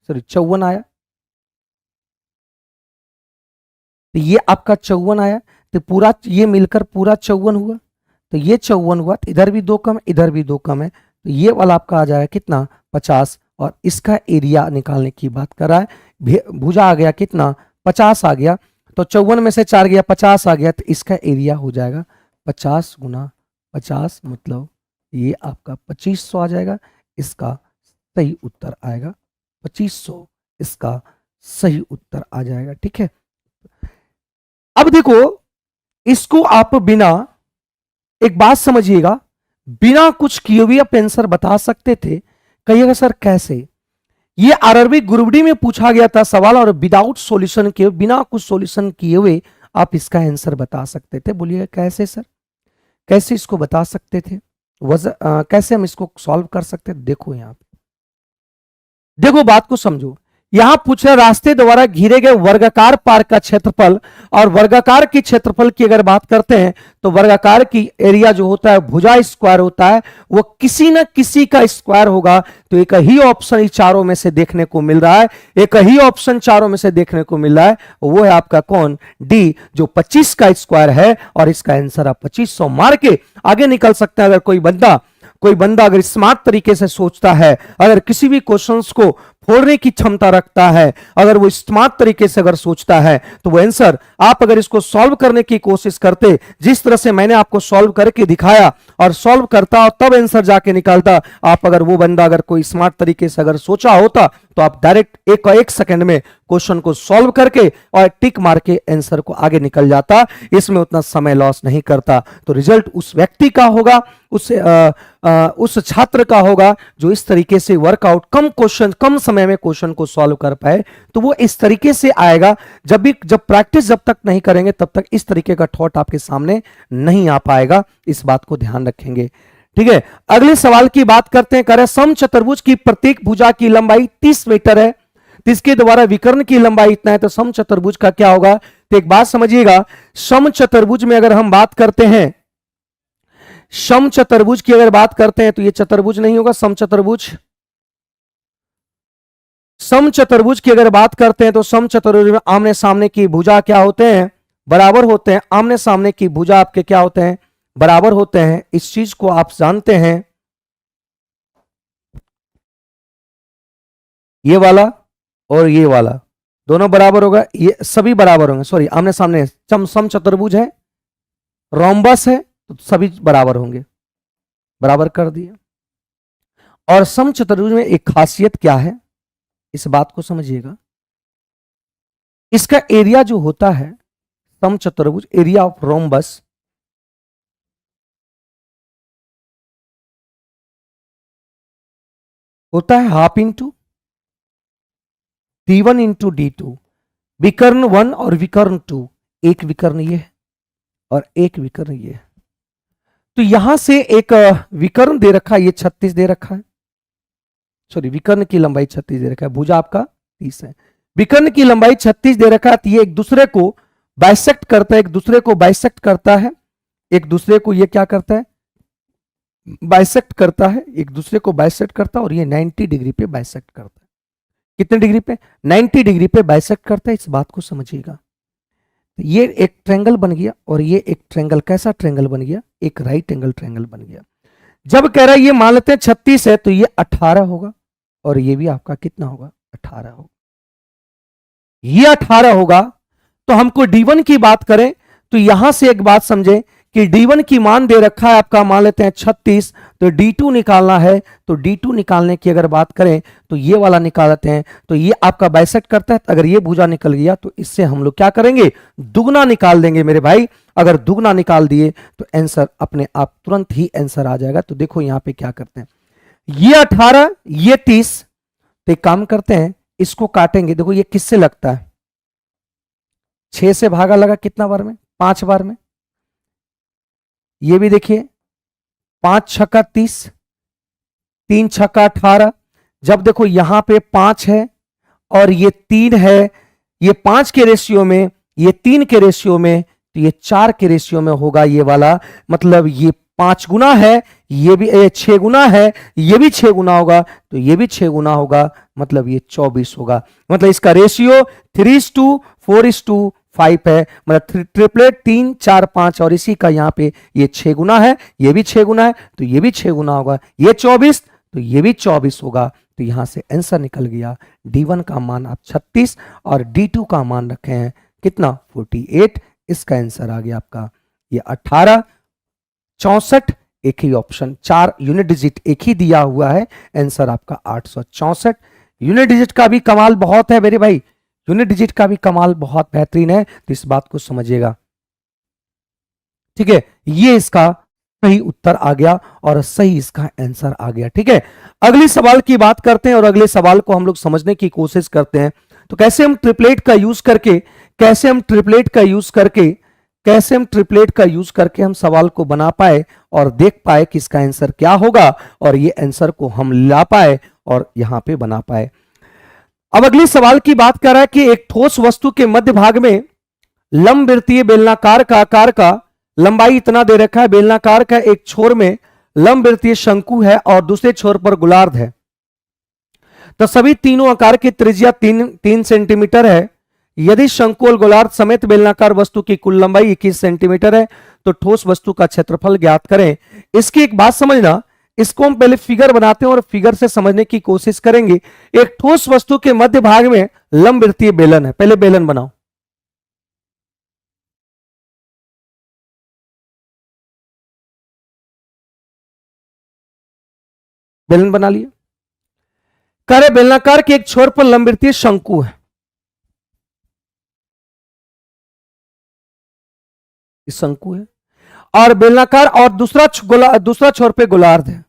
सॉरी 54 आया। तो ये आपका 54 आया, तो पूरा ये मिलकर पूरा 54 हुआ। तो ये 54 हुआ, तो इधर भी 2 कम, इधर भी 2 कम है, तो ये वाला आपका आ जाएगा कितना 50। और इसका एरिया निकालने की बात कर रहा है। भुजा आ गया कितना 50 आ गया, तो 54 में से 4 गया 50 आ गया, तो इसका एरिया हो जाएगा 50 गुना 50, मतलब ये आपका 2500 आ जाएगा। इसका सही उत्तर आएगा 2500, इसका सही उत्तर आ जाएगा। ठीक है, अब देखो इसको आप बिना, एक बात समझिएगा, बिना कुछ किए हुए आप आंसर बता सकते थे। कहिएगा सर कैसे, ये आरआरबी ग्रुप डी में पूछा गया था सवाल, और विदाउट सॉल्यूशन के, बिना कुछ सॉल्यूशन किए हुए आप इसका आंसर बता सकते थे। बोलिएगा कैसे सर, कैसे इसको बता सकते थे, कैसे हम इसको सॉल्व कर सकते थे। देखो यहां पे, देखो बात को समझो, यहां पूछ रहे रास्ते द्वारा घिरे गए वर्गाकार पार्क का क्षेत्रफल, और वर्गाकार की क्षेत्रफल की अगर बात करते हैं तो वर्गाकार की एरिया जो होता है भुजा स्क्वायर होता है, वो किसी ना किसी का स्क्वायर होगा। तो एक ही ऑप्शन चारों में से देखने को मिल रहा है, एक ही ऑप्शन चारों में से देखने को मिल रहा है, वो है आपका कौन, डी, जो 25 का स्क्वायर है। और इसका आंसर आप 2500 मार के आगे निकल सकते हैं। अगर कोई बंदा अगर स्मार्ट तरीके से सोचता है, अगर किसी भी क्वेश्चंस को फोड़ने की क्षमता रखता है, अगर वो स्मार्ट तरीके से अगर सोचता है, तो वो आंसर आप अगर इसको सॉल्व करने की कोशिश करते, जिस तरह से मैंने आपको सॉल्व करके दिखाया और सॉल्व करता और तब आंसर जाके निकालता, आप अगर वो बंदा अगर कोई स्मार्ट तरीके से अगर सोचा होता, तो आप डायरेक्ट एक सेकंड में क्वेश्चन को सॉल्व करके और टिक मार के आंसर को आगे निकल जाता, इसमें उतना समय लॉस नहीं करता। तो रिजल्ट उस व्यक्ति का होगा, उस छात्र का होगा जो इस तरीके से वर्कआउट, कम समय में क्वेश्चन को सॉल्व कर पाए। तो वो इस तरीके से आएगा। जब प्रैक्टिस जब तक नहीं करेंगे तब तक इस तरीके का थॉट आपके सामने नहीं आ पाएगा, इस बात को ध्यान रखेंगे। ठीक है, अगले सवाल की बात करते हैं। कह रहे समचतुर्भुज की प्रत्येक भुजा की लंबाई 30 मीटर है, तो इसके द्वारा विकर्ण की लंबाई इतना है, तो समचतुर्भुज का क्या होगा। तो एक बात समझिएगा, समचतुर्भुज में अगर हम बात करते हैं, समचतुर्भुज की अगर बात करते हैं, तो ये चतुर्भुज नहीं होगा, समचतुर्भुज की अगर बात करते हैं तो समचतुर्भुज में आमने सामने की भुजा क्या होते हैं, बराबर होते हैं। आमने सामने की भुजा आपके क्या होते हैं, बराबर होते हैं। इस चीज को आप जानते हैं। ये वाला और ये वाला दोनों बराबर होगा, ये सभी बराबर होंगे। सॉरी, आमने सामने समचतुर्भुज है, रोम्बस है, तो सभी बराबर होंगे, बराबर कर दिए। और समचतुर्भुज में एक खासियत क्या है, इस बात को समझिएगा, इसका एरिया जो होता है समचतुर्भुज, एरिया ऑफ रोम्बस, होता है half into D1 into D2, विकर्ण 1 और विकर्ण 2, एक विकर्ण ये है और एक विकर्ण ये है। तो यहां से एक विकर्ण दे रखा है, ये 36 दे रखा है, सॉरी विकर्ण की लंबाई 36 दे रखा है, भुजा आपका 30 है, विकर्ण की लंबाई 36 दे रखा है। तो ये एक दूसरे को बाइसेक्ट करता है, एक दूसरे को बाइसेक्ट करता है, एक दूसरे को ये क्या करता है, बाइसेक्ट करता है, एक दूसरे को बाइसेक्ट करता है, और ये 90 डिग्री पे बाइसेक्ट करता है। कितने डिग्री पे, 90 डिग्री पे बाइसेक्ट करता है, इस बात को समझिएगा। ये एक ट्रायंगल बन गया, और ये एक ट्रायंगल, कैसा ट्रायंगल बन गया, एक राइट एंगल ट्रायंगल बन गया। जब कह रहा है ये मान लेते हैं 36 है, तो ये 18 होगा, और ये भी आपका कितना होगा, 18 होगा। ये 18 होगा। तो हमको D1 की बात करें तो यहां से एक बात समझे कि D1 की मान दे रखा है आपका, मान लेते हैं 36, तो D2 निकालना है। तो D2 निकालने की अगर बात करें तो ये वाला निकाल लेते हैं, तो ये आपका 62 करता है। अगर ये भुजा निकल गया तो इससे हम लोग क्या करेंगे, दुगना निकाल देंगे मेरे भाई। अगर दुगना निकाल दिए तो आंसर अपने आप तुरंत ही आंसर आ जाएगा। तो देखो यहां पे क्या करते हैं, ये 18, ये 30, तो एक काम करते हैं, इसको काटेंगे। देखो ये किससे लगता है, 6 से भागा लगा कितना बार में, 5 बार में। ये भी देखिए 5 छक्का 30, 3 छक्का 18। जब देखो यहां पे 5 है और ये 3 है, ये 5 के रेशियो में, ये 3 के रेशियो में, तो ये 4 के रेशियो में होगा ये वाला। मतलब ये 5 गुना है, ये भी 6 गुना है, ये भी 6 गुना होगा, तो ये भी 6 गुना होगा, मतलब ये 24 होगा। मतलब इसका रेशियो 3:4:5 है। मतलब ट्रिपलेट 3 4 5, और इसी का यहाँ पे ये 6 गुना है, ये भी 6 गुना है, तो ये भी 6 गुना होगा। ये 24, तो ये भी 24 होगा। तो यहां से आंसर निकल गया। D1 का मान आप 36 और D2 का मान रखे हैं कितना, 48। इसका आंसर आ गया आपका ये 18, 64, एक ही ऑप्शन, 4 यूनिट डिजिट एक ही दिया हुआ है। आंसर आपका 864। यूनिट डिजिट का भी कमाल बहुत है मेरे भाई, यूनिट डिजिट का भी कमाल बहुत बेहतरीन है, तो इस बात को समझिएगा। ठीक है, ये इसका सही उत्तर आ गया और सही इसका आंसर आ गया। ठीक है, अगली सवाल की बात करते हैं और अगले सवाल को हम लोग समझने की कोशिश करते हैं। तो कैसे हम ट्रिपलेट का यूज करके, कैसे हम ट्रिपलेट का यूज करके, कैसे हम ट्रिपलेट का यूज करके हम सवाल को बना पाए और देख पाए कि इसका आंसर क्या होगा, और ये आंसर को हम ला पाए और यहां पे बना पाए। अब अगली सवाल की बात कर रहा है कि एक ठोस वस्तु के मध्य भाग में लंबवृत्तीय बेलनाकार का आकार का लंबाई इतना दे रखा है, बेलनाकार का एक छोर में लंबवृत्तीय शंकु है और दूसरे छोर पर गोलार्ध है। तो सभी तीनों आकार की त्रिज्या 3 सेंटीमीटर है। यदि शंकु और गोलार्ध समेत बेलनाकार वस्तु की कुल लंबाई 21 सेंटीमीटर है, तो ठोस वस्तु का क्षेत्रफल ज्ञात करें। इसकी एक बात समझना, इसको हम पहले फिगर बनाते हैं और फिगर से समझने की कोशिश करेंगे। एक ठोस वस्तु के मध्य भाग में लंबवृत्तीय बेलन है, पहले बेलन बनाओ। बेलन बना लिया। कार्य बेलनाकार के एक छोर पर लंबवृत्तीय शंकु है, शंकु है, और बेलनाकार और दूसरा छोर पे गोलार्ध है।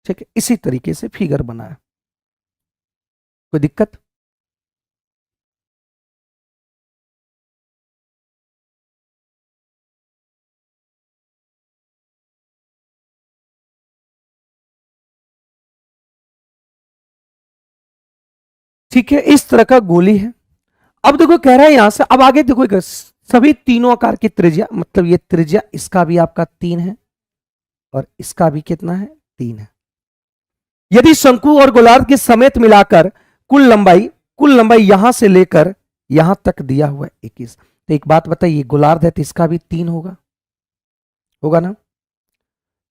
ठीक है, इसी तरीके से फिगर बनाया, कोई दिक्कत? ठीक है, इस तरह का गोली है। अब देखो कह रहा है यहां से, अब आगे देखो सभी तीनों आकार की त्रिज्या, मतलब ये त्रिज्या इसका भी आपका 3 है और इसका भी कितना है, 3 है। यदि शंकु और गोलार्ध के समेत मिलाकर कुल लंबाई यहां से लेकर यहां तक दिया हुआ है 21। तो एक बात बताइए, गोलार्ध है तो इसका भी 3 होगा, होगा ना,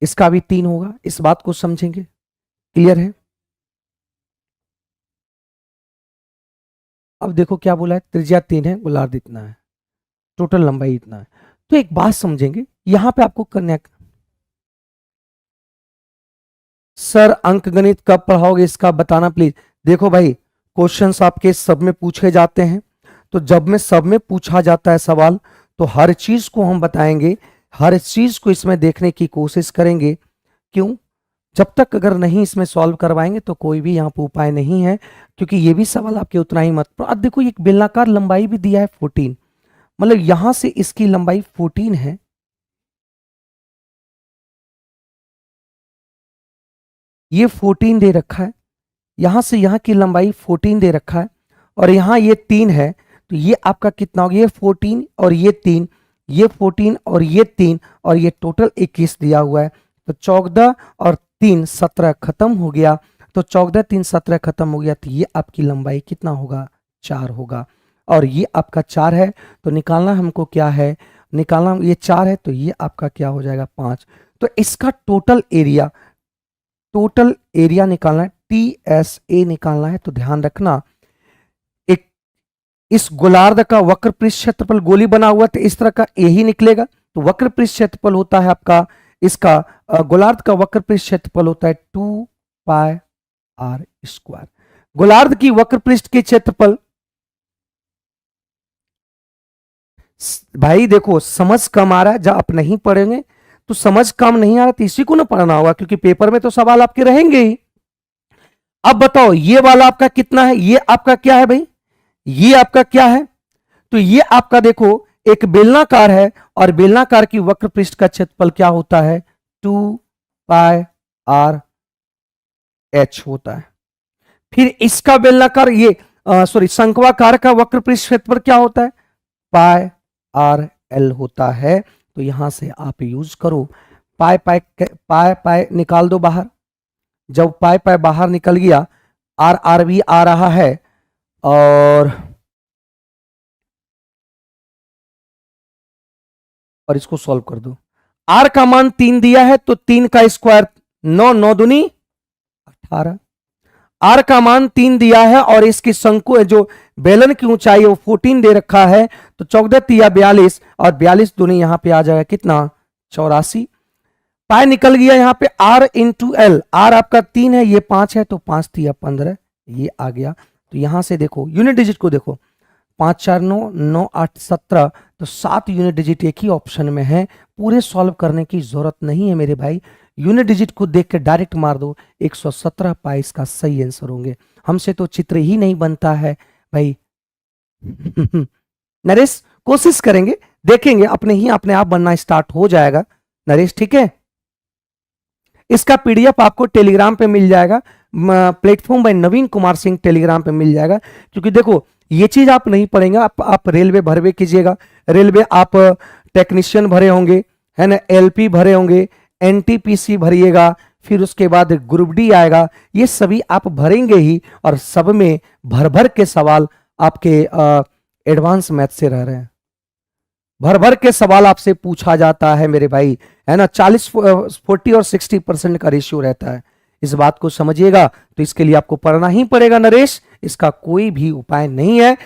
इसका भी 3 होगा। इस बात को समझेंगे, क्लियर है? अब देखो क्या बोला है, त्रिज्या 3 है, गोलार्ध इतना है, टोटल लंबाई इतना है। तो एक बात समझेंगे यहां पे आपको करना, सर अंकगणित कब पढ़ाओगे इसका बताना प्लीज। देखो भाई, क्वेश्चंस आपके सब में पूछे जाते हैं, तो जब में सब में पूछा जाता है सवाल, तो हर चीज को हम बताएंगे, हर चीज को इसमें देखने की कोशिश करेंगे। क्यों? जब तक अगर नहीं इसमें सॉल्व करवाएंगे तो कोई भी यहाँ पे उपाय नहीं है, क्योंकि ये भी सवाल आपके उतना ही मत। अब देखो एक बेलनाकार लंबाई भी दिया है 14, मतलब यहां से इसकी लंबाई 14 है, ये 14 दे रखा है, यहां से यहां की लंबाई 14 दे रखा है, और यहां ये 3 है, तो ये आपका कितना हो गया, ये 14 और ये 3, ये 14 और ये 3, और ये टोटल 21 दिया हुआ है। तो 14 और 3 17 खत्म हो गया, तो 14 3 17 खत्म हो गया, तो ये आपकी लंबाई कितना होगा, 4 होगा। और ये आपका 4 है, तो निकालना हमको क्या है, निकालना ये 4 है, तो ये आपका क्या हो जाएगा, 5। तो इसका टोटल एरिया निकालना है, TSA निकालना है। तो ध्यान रखना, एक इस गोलार्ध का वक्र पृष्ठ क्षेत्रफल गोली बना हुआ तो इस तरह का यही निकलेगा। तो वक्र पृष्ठ क्षेत्रफल होता है आपका इसका गोलार्ध का वक्र पृष्ठ क्षेत्रफल होता है 2πr²। गोलार्ध की वक्र पृष्ठ के क्षेत्रफल, भाई देखो समझ कम आ रहा है, जब आप नहीं पढ़ेंगे तो समझ कम नहीं आ रहा तो इसी को ना पढ़ना होगा, क्योंकि पेपर में तो सवाल आपके रहेंगे ही। अब बताओ ये वाला आपका कितना है, ये आपका क्या है भाई, ये आपका क्या है, तो ये आपका देखो एक बेलनाकार है और बेलनाकार की वक्र पृष्ठ का क्षेत्रफल क्या होता है 2πr² होता है। फिर इसका बेलनाकार ये सॉरी शंक्वाकार का वक्र पृष्ठ क्षेत्रफल क्या होता है πr/l होता है। तो यहां से आप यूज करो पाई पाई पाई पाई निकाल दो बाहर। जब पाई पाई बाहर निकल गया आर आर भी आ रहा है और इसको सॉल्व कर दो। आर का मान 3 दिया है तो 3 का स्क्वायर 9, 9 दूनी 18। आर का मान 3 दिया है और इसकी शंकु जो बेलन की ऊंचाई है वो 14 दे रखा है, तो 14 या 42 और 42 दूनी यहां पे आ जाएगा कितना 84। पाई निकल गया यहां पे r इंटू एल, आर आपका 3 है ये 5 है तो 5 3 15 ये आ गया। तो यहां से देखो यूनिट डिजिट को देखो 5 4 9 9 8 17, तो 7 यूनिट डिजिट एक ही ऑप्शन में है, पूरे सॉल्व करने की जरूरत नहीं है मेरे भाई। यूनिट डिजिट को देख के डायरेक्ट मार दो 117 पाई इसका सही आंसर होंगे। हमसे तो चित्र ही नहीं बनता है भाई। नरेश कोशिश करेंगे, देखेंगे अपने ही अपने आप बनना स्टार्ट हो जाएगा नरेश, ठीक है। इसका पीडीएफ आपको टेलीग्राम पे मिल जाएगा, platform by Naveen Kumar Singh Telegram पे मिल जाएगा। क्योंकि देखो ये चीज आप नहीं पढ़ेंगे, आप रेलवे भरवे कीजिएगा, रेलवे आप टेक्नीशियन भरे होंगे है ना, एलपी भरे होंगे, एनटीपीसी भरिएगा, फिर उसके बाद ग्रुप डी आएगा, ये सभी आप भरेंगे ही और सब में भर भर के सवाल आपके एडवांस मैथ से रह रहे हैं, भर भर के सवाल आपसे पूछा जाता है मेरे भाई, है ना। 40 40 और 60% का रेशियो रहता है, इस बात को समझिएगा। तो इसके लिए आपको पढ़ना ही पड़ेगा नरेश, इसका कोई भी उपाय नहीं है।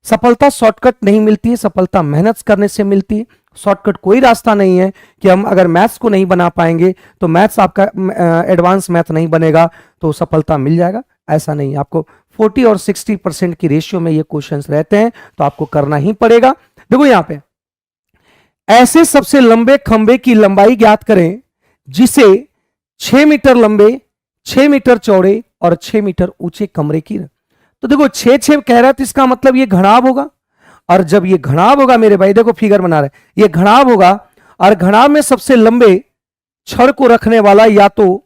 सफलता शॉर्टकट नहीं मिलती है, सफलता मेहनत करने से मिलती है। शॉर्टकट कोई रास्ता नहीं है कि हम अगर मैथ्स को नहीं बना पाएंगे तो मैथ्स आपका एडवांस मैथ नहीं बनेगा तो सफलता मिल जाएगा, ऐसा नहीं। आपको 40 और 60% की रेशियो में ये क्वेश्चंस रहते हैं, तो आपको करना ही पड़ेगा। देखो यहां पे ऐसे सबसे लंबे खंबे की लंबाई ज्ञात करें जिसे 6 मीटर लंबे, 6 मीटर चौड़े और 6 मीटर ऊंचे कमरे की। तो देखो 6 कह रहा है तो इसका मतलब ये घनाभ होगा, और जब ये घनाभ होगा मेरे भाई, देखो फिगर बना रहे, ये घनाभ होगा और घनाभ में सबसे लंबे छड़ को रखने वाला या तो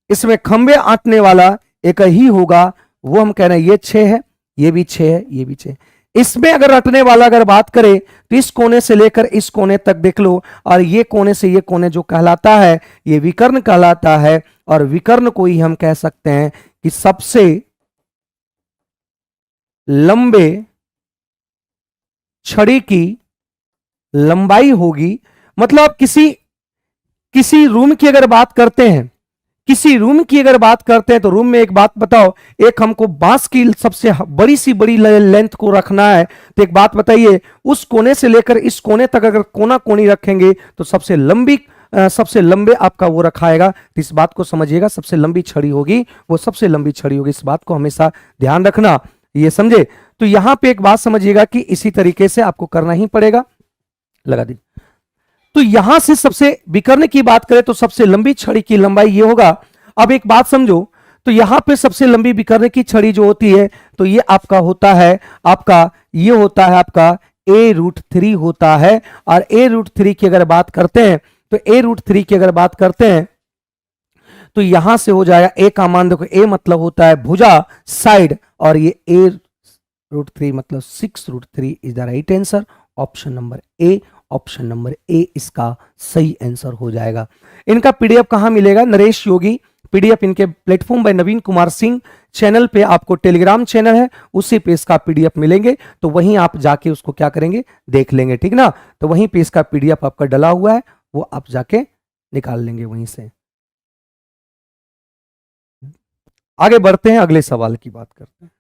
इसमें खंबे आंटने वाला एक ही होगा, वो हम कह रहे हैं ये 6 है, ये भी 6 है, ये भी 6। इसमें अगर रटने वाला अगर बात करें तो इस कोने से लेकर इस कोने तक देख लो, और ये कोने से ये कोने जो कहलाता है ये विकर्ण कहलाता है, और विकर्ण को ही हम कह सकते हैं कि सबसे लंबे छड़ी की लंबाई होगी। मतलब किसी रूम की अगर बात करते हैं, किसी रूम की अगर बात करते हैं तो रूम में एक बात बताओ, एक हमको बांस की सबसे बड़ी सी बड़ी लेंथ को रखना है, तो एक बात बताइए उस कोने से लेकर इस कोने तक अगर कोना कोनी रखेंगे तो सबसे लंबे आपका वो रखाएगा। तो इस बात को समझिएगा, सबसे लंबी छड़ी होगी वो सबसे लंबी छड़ी होगी, इस बात को हमेशा ध्यान रखना, ये समझे। तो यहां पे एक बात समझिएगा कि इसी तरीके से आपको करना ही पड़ेगा, लगा दी। तो यहां से सबसे विकर्ण की बात करें तो सबसे लंबी छड़ी की लंबाई ये होगा। अब एक बात समझो, तो यहां पे सबसे लंबी विकर्ण की छड़ी जो होती है तो ये आपका होता है आपका a√3 होता है। और a√3 की अगर बात करते हैं तो a√3 की अगर बात करते हैं तो यहां से हो जाएगा a का मान, देखो a मतलब होता है भुजा साइड, और ये a√3 मतलब 6√3 is the right answer. Option number A इसका सही आंसर हो जाएगा। इनका पीडीएफ कहां मिलेगा, नरेश योगी पीडीएफ इनके platform by Naveen Kumar Singh channel पे, आपको टेलीग्राम चैनल है उसी पे इसका पीडीएफ मिलेंगे, तो वहीं आप जाके उसको क्या करेंगे देख लेंगे, ठीक ना। तो वहीं पे इसका पीडीएफ आपका डला हुआ है, वो आप जाके निकाल लेंगे वहीं से। आगे बढ़ते हैं, अगले सवाल की बात करते हैं।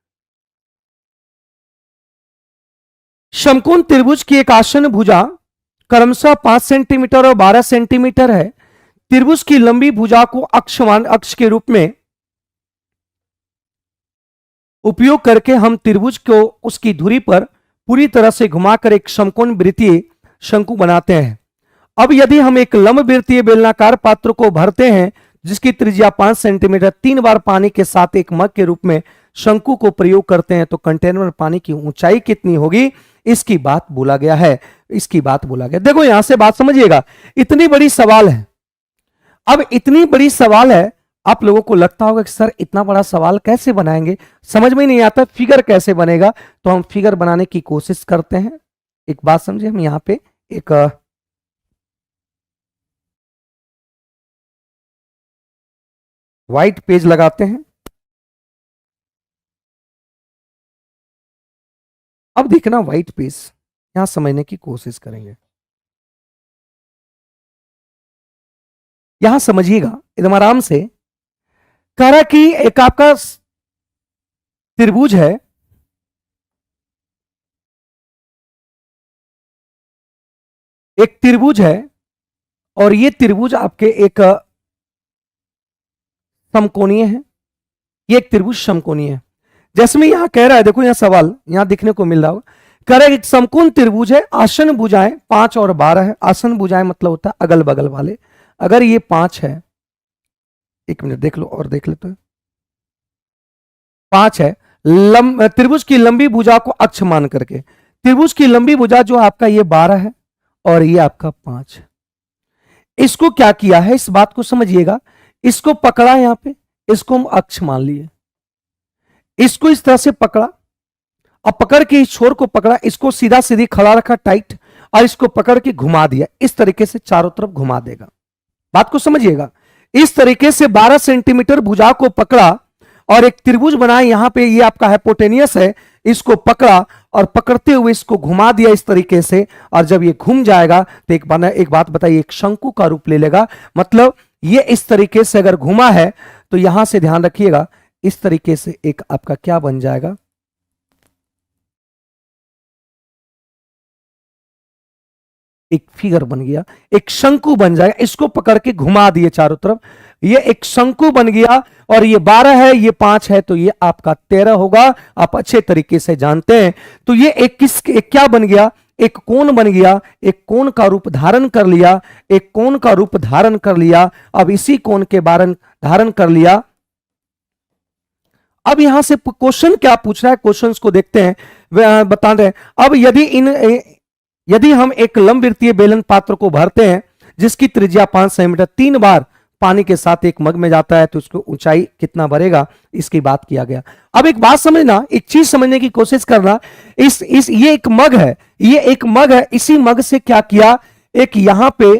समकोण त्रिभुज की एक आसन भुजा क्रमशः 5 सेंटीमीटर और 12 सेंटीमीटर है। त्रिभुज की लंबी भुजा को अक्ष के रूप में उपयोग करके हम त्रिभुज को उसकी धुरी पर पूरी तरह से घुमाकर एक समकोण वृत्तीय शंकु बनाते हैं। अब यदि हम एक लंब वृत्तीय बेलनाकार पात्र को भरते हैं जिसकी त्रिज्या 5 सेंटीमीटर 3 बार पानी के साथ एक मग के रूप में शंकु को प्रयोग करते हैं तो कंटेनर में पानी की ऊंचाई कितनी होगी, इसकी बात बोला गया है। इसकी बात बोला गया, देखो यहां से बात समझिएगा, इतनी बड़ी सवाल है। अब इतनी बड़ी सवाल है, आप लोगों को लगता होगा कि सर इतना बड़ा सवाल कैसे बनाएंगे, समझ में नहीं आता फिगर कैसे बनेगा। तो हम फिगर बनाने की कोशिश करते हैं। एक बात समझे, हम यहां पे एक व्हाइट पेज लगाते हैं। अब देखना व्हाइट पेज, यहां समझने की कोशिश करेंगे। यहां समझिएगा एकदम आराम से। कह रहा कि एक आपका त्रिभुज है, एक त्रिभुज है और ये त्रिभुज आपके एक समकोणीय है। ये एक त्रिभुज समकोणीय है। जैसे में यहां कह रहा है, देखो यहां सवाल यहां दिखने को मिल रहा होगा, कह रहा है एक समकोण त्रिभुज है, आसन भुजाएं 5 और 12 है। आसन भुजाएं मतलब होता है अगल बगल वाले। अगर ये 5 है, एक मिनट देख लो और देख लेते हैं, 5 है। त्रिभुज की लंबी भुजा को अक्ष मान करके, त्रिभुज की लंबी भुजा जो आपका ये 12 है और ये आपका 5 है। इसको क्या किया है, इस बात को समझिएगा। इसको पकड़ा यहां पे, इसको हम अक्ष मान लिए, इसको इस तरह से पकड़ा, अब पकड़ के इस छोर को पकड़ा, इसको सीधा सीधी खड़ा रखा टाइट, और इसको पकड़ के घुमा दिया। इस तरीके से चारों तरफ घुमा देगा। बात को समझिएगा। इस तरीके से 12 सेंटीमीटर भुजा को पकड़ा और एक त्रिभुज बनाया। यहां पे ये आपका हाइपोटेनियस है, इसको पकड़ा और पकड़ते हुए इसको घुमा दिया इस तरीके से। और जब ये घूम जाएगा तो एक बात बताइए, एक शंकु का रूप ले लेगा। मतलब ये इस तरीके से अगर घुमा है तो यहां से ध्यान रखिएगा, इस तरीके से एक आपका क्या बन जाएगा, एक फिगर बन गया, एक शंकु बन जाएगा। इसको पकड़ के घुमा दिए चारों तरफ, ये एक शंकु बन गया। और ये 12 है, ये 5 है, तो ये आपका 13 होगा। आप अच्छे तरीके से जानते हैं। तो ये एक क्या बन गया, एक कोण बन गया, एक कोण का रूप धारण कर लिया, एक कोण का रूप धारण कर लिया। अब इसी कोण के धारण कर लिया। अब यहां से क्वेश्चन क्या पूछ रहा है, क्वेश्चंस को देखते हैं, बता रहे हैं। अब यदि हम एक लंबवृत्तीय बेलन पात्र को भरते हैं जिसकी त्रिज्या 5 सेंटीमीटर 3 बार पानी के साथ एक मग में जाता है तो उसको ऊंचाई कितना बढ़ेगा, इसकी बात किया गया। अब एक बात समझना, एक चीज समझने की कोशिश करना। ये एक मग है, ये एक मग है। इसी मग से क्या किया, एक यहां पे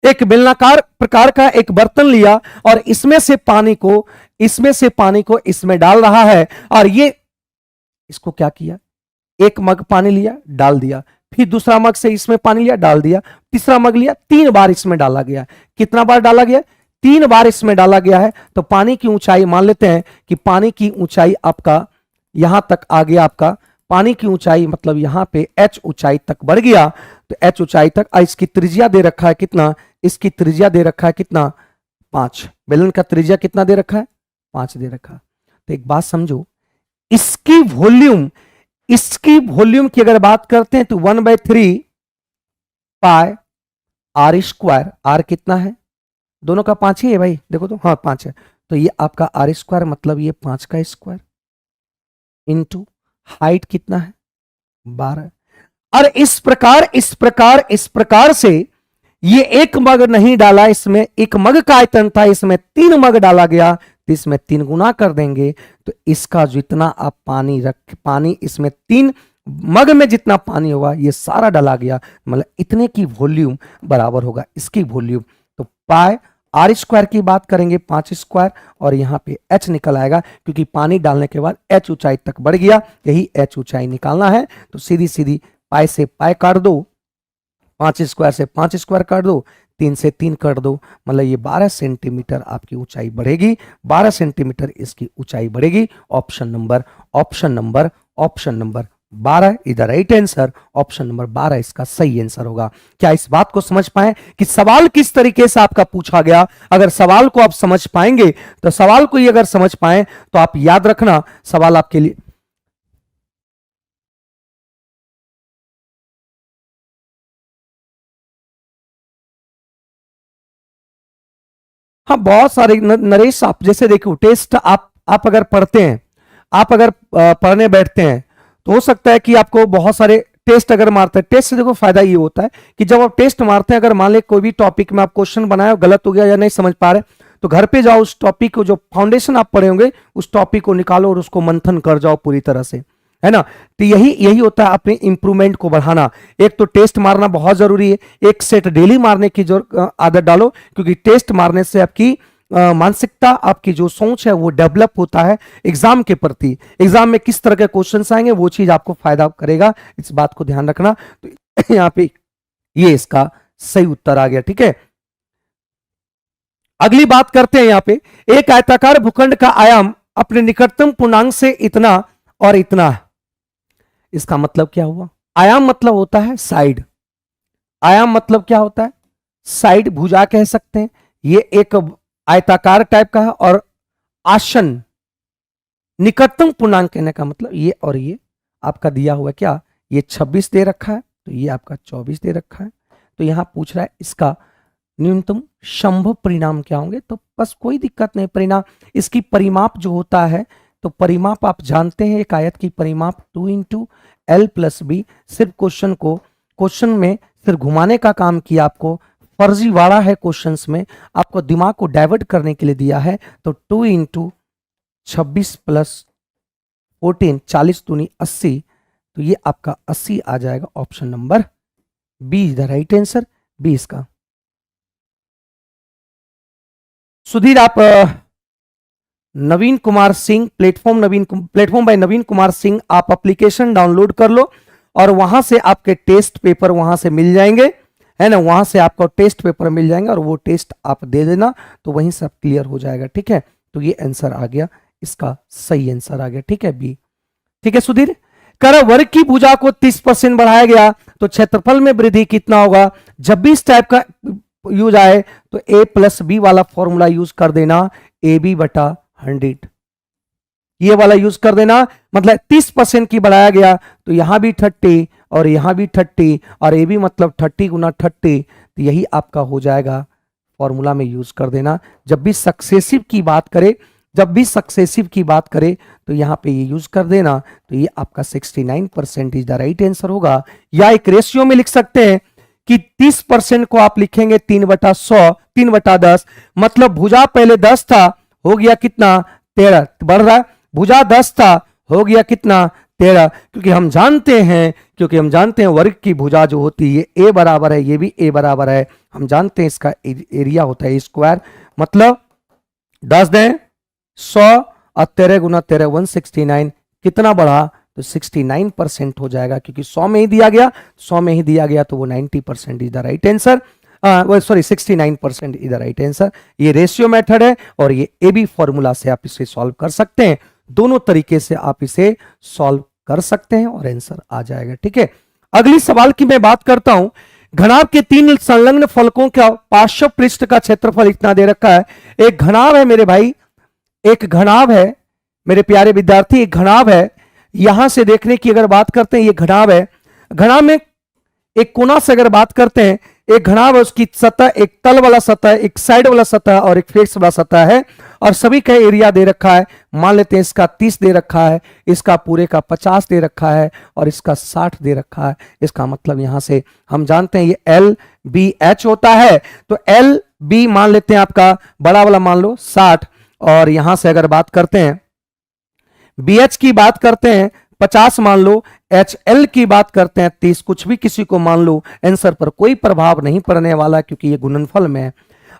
एक बेलनाकार प्रकार का एक बर्तन लिया और इसमें से पानी को इसमें डाल रहा है। और ये इसको क्या किया, एक मग पानी लिया डाल दिया, फिर दूसरा मग से इसमें पानी लिया डाल दिया, तीसरा मग लिया, 3 बार इसमें डाला गया। कितना बार डाला गया, 3 बार इसमें डाला गया है। तो पानी की ऊंचाई मान लेते हैं कि पानी की ऊंचाई आपका यहां तक आ गया। आपका पानी की ऊंचाई मतलब यहां पे h ऊंचाई तक बढ़ गया। तो h ऊंचाई तक, इसकी त्रिज्या दे रखा है कितना, इसकी त्रिज्या दे रखा है कितना, 5। बेलन का त्रिज्या कितना दे रखा है, 5 दे रखा। तो एक बात समझो, इसकी वॉल्यूम की अगर बात करते हैं तो 1/3 पाई आर स्क्वायर। आर कितना है, दोनों का 5 ही है भाई, देखो तो, हाँ 5 है। तो ये आपका आर स्क्वायर मतलब ये 5 का स्क्वायर इंटू हाइट कितना है, 12। और इस प्रकार से ये एक मग नहीं डाला, इसमें एक मग का आयतन था, इसमें 3 मग डाला गया। तो इसमें 3 गुना कर देंगे तो इसका जितना आप पानी इसमें 3 मग में जितना पानी होगा ये सारा डाला गया, मतलब इतने की वॉल्यूम बराबर होगा इसकी वॉल्यूम। तो पाई आर स्क्वायर की बात करेंगे 5 स्क्वायर, और यहां पे h निकल आएगा क्योंकि पानी डालने के बाद h ऊंचाई तक बढ़ गया, यही h ऊंचाई निकालना है। तो सीधी सीधी पाई से पाई काट दो, 5 स्क्वायर से 5 स्क्वायर काट दो, 3 से 3 कर दो, मतलब ये 12 सेंटीमीटर आपकी ऊंचाई बढ़ेगी, 12 सेंटीमीटर इसकी ऊंचाई बढ़ेगी। Option number 12 is the right answer. Option number 12 इसका सही आंसर होगा। क्या इस बात को समझ पाए कि सवाल किस तरीके से आपका पूछा गया? अगर सवाल को आप समझ पाएंगे तो सवाल को ही अगर समझ पाए तो आप याद रखना सवाल आपके लिए हाँ बहुत सारे नरेश, आप जैसे देखो टेस्ट आप अगर पढ़ते हैं, आप अगर पढ़ने बैठते हैं तो हो सकता है कि आपको बहुत सारे टेस्ट अगर मारते हैं। टेस्ट से देखो फायदा ये होता है कि जब आप टेस्ट मारते हैं, अगर मान ले कोई भी टॉपिक में आप क्वेश्चन बनाए गलत हो गया या नहीं समझ पा रहे, तो घर पे जाओ, उस टॉपिक को जो फाउंडेशन आप पढ़े होंगे उस टॉपिक को निकालो और उसको मंथन कर जाओ पूरी तरह से, है ना। तो यही होता है अपने इंप्रूवमेंट को बढ़ाना। एक तो टेस्ट मारना बहुत जरूरी है, एक सेट डेली मारने की जो आदत डालो, क्योंकि टेस्ट मारने से आपकी मानसिकता, आपकी जो सोच है वो डेवलप होता है एग्जाम के प्रति। एग्जाम में किस तरह के क्वेश्चंस आएंगे वो चीज आपको फायदा करेगा, इस बात को ध्यान रखना। तो यहाँ पे ये इसका सही उत्तर आ गया, ठीक है। अगली बात करते हैं। यहाँ पे एक आयताकार भूखंड का आयाम अपने निकटतम पूर्णांक से इतना और इतना है। इसका मतलब क्या हुआ? आयाम मतलब होता है साइड। आयाम मतलब क्या होता है? साइड, भुजा कह सकते हैं। ये एक आयताकार टाइप का है और आसन, निकटतम पूर्णांक कहने का मतलब ये और ये आपका दिया हुआ क्या, ये 26 दे रखा है, तो ये आपका 24 दे रखा है। तो यहां पूछ रहा है इसका न्यूनतम संभव परिणाम क्या होंगे। तो बस कोई दिक्कत नहीं, परिणाम इसकी परिमाप जो होता है, तो परिमाप आप जानते हैं, एक आयत की परिमाप 2 इंटू एल प्लस बी। सिर्फ क्वेश्चन में सिर्फ घुमाने का काम किया, आपको फर्जीवाड़ा है क्वेश्चंस में, आपको दिमाग को डाइवर्ट करने के लिए दिया है। तो 2 इंटू 26 प्लस 14, 40 दूनी 80, तो ये आपका 80 आ जाएगा। Option number B is the right answer, B इसका। सुधीर आप नवीन कुमार सिंह, प्लेटफॉर्म बाय नवीन कुमार सिंह, आप एप्लीकेशन डाउनलोड कर लो और वहां से आपके टेस्ट पेपर वहां से मिल जाएंगे, है ना। वहां से आपको टेस्ट पेपर मिल जाएंगे और वो टेस्ट आप दे देना, तो वहीं सब क्लियर हो जाएगा, ठीक है। तो ये आंसर आ गया, इसका सही आंसर आ गया, ठीक है, बी। ठीक है सुधीर, कर वर्ग की भुजा को 30% बढ़ाया गया तो क्षेत्रफल में वृद्धि कितना होगा? जब भी इस टाइप का यूज आए तो ए प्लस बी वाला फॉर्मूला यूज कर देना, ए बी बटा 100, ये वाला यूज कर देना। मतलब 30% की बढ़ाया गया तो यहां भी 30 और यहां भी 30 और ये भी मतलब 30 गुना 30, तो यही आपका हो जाएगा, फॉर्मूला में यूज कर देना। जब भी सक्सेसिव की बात करे तो यहां पे ये यूज कर देना, तो ये आपका 69% इज द राइट आंसर होगा। या एक रेशियो में लिख सकते हैं कि 30% को आप लिखेंगे 3/100, 3/10, मतलब भुजा पहले 10 था, हो गया कितना? 13, बढ़ रहा है। भुजा 10 था, हो गया कितना? 13, क्योंकि हम जानते हैं वर्ग की भुजा जो होती है ये a बराबर है, ये भी a बराबर है। हम जानते हैं इसका एरिया होता है स्क्वायर, मतलब 10 दें 100 और 13 गुना 13 169, कितना बढ़ा? तो 69% हो जाएगा, क्योंकि 100 में ही दिया गया तो वो 90% is the right answer. Sorry 69% is the right answer. ये रेशियो मेथड है और ये ए बी फॉर्मूला से आप इसे सॉल्व कर सकते हैं। दोनों तरीके से आप इसे सॉल्व कर सकते हैं और आंसर आ जाएगा, ठीक है। अगली सवाल की मैं बात करता हूं। घनाभ के 3 संलग्न फलकों का पार्श्व पृष्ठ का क्षेत्रफल इतना दे रखा है। एक घनाभ है मेरे भाई, एक घनाभ है मेरे प्यारे विद्यार्थी, एक घनाभ है। यहां से देखने की अगर बात करते हैं, ये घनाभ है। घनाभ में एक कोना से अगर बात करते हैं, एक घनाभ है, उसकी सतह एक तल वाला सतह, एक साइड वाला सतह और एक फेस वाला सतह है, और सभी का एरिया दे रखा है। मान लेते हैं इसका 30 दे रखा है, इसका पूरे का 50 दे रखा है और इसका 60 दे रखा है। इसका मतलब यहां से हम जानते हैं ये एल बी एच होता है। तो एल बी मान लेते हैं आपका बड़ा वाला मान लो 60, और यहां से अगर बात करते हैं बी एच की बात करते हैं 50 मान लो, एच एल की बात करते हैं 30, कुछ भी किसी को मान लो, आंसर पर कोई प्रभाव नहीं पड़ने वाला क्योंकि ये गुणनफल में है।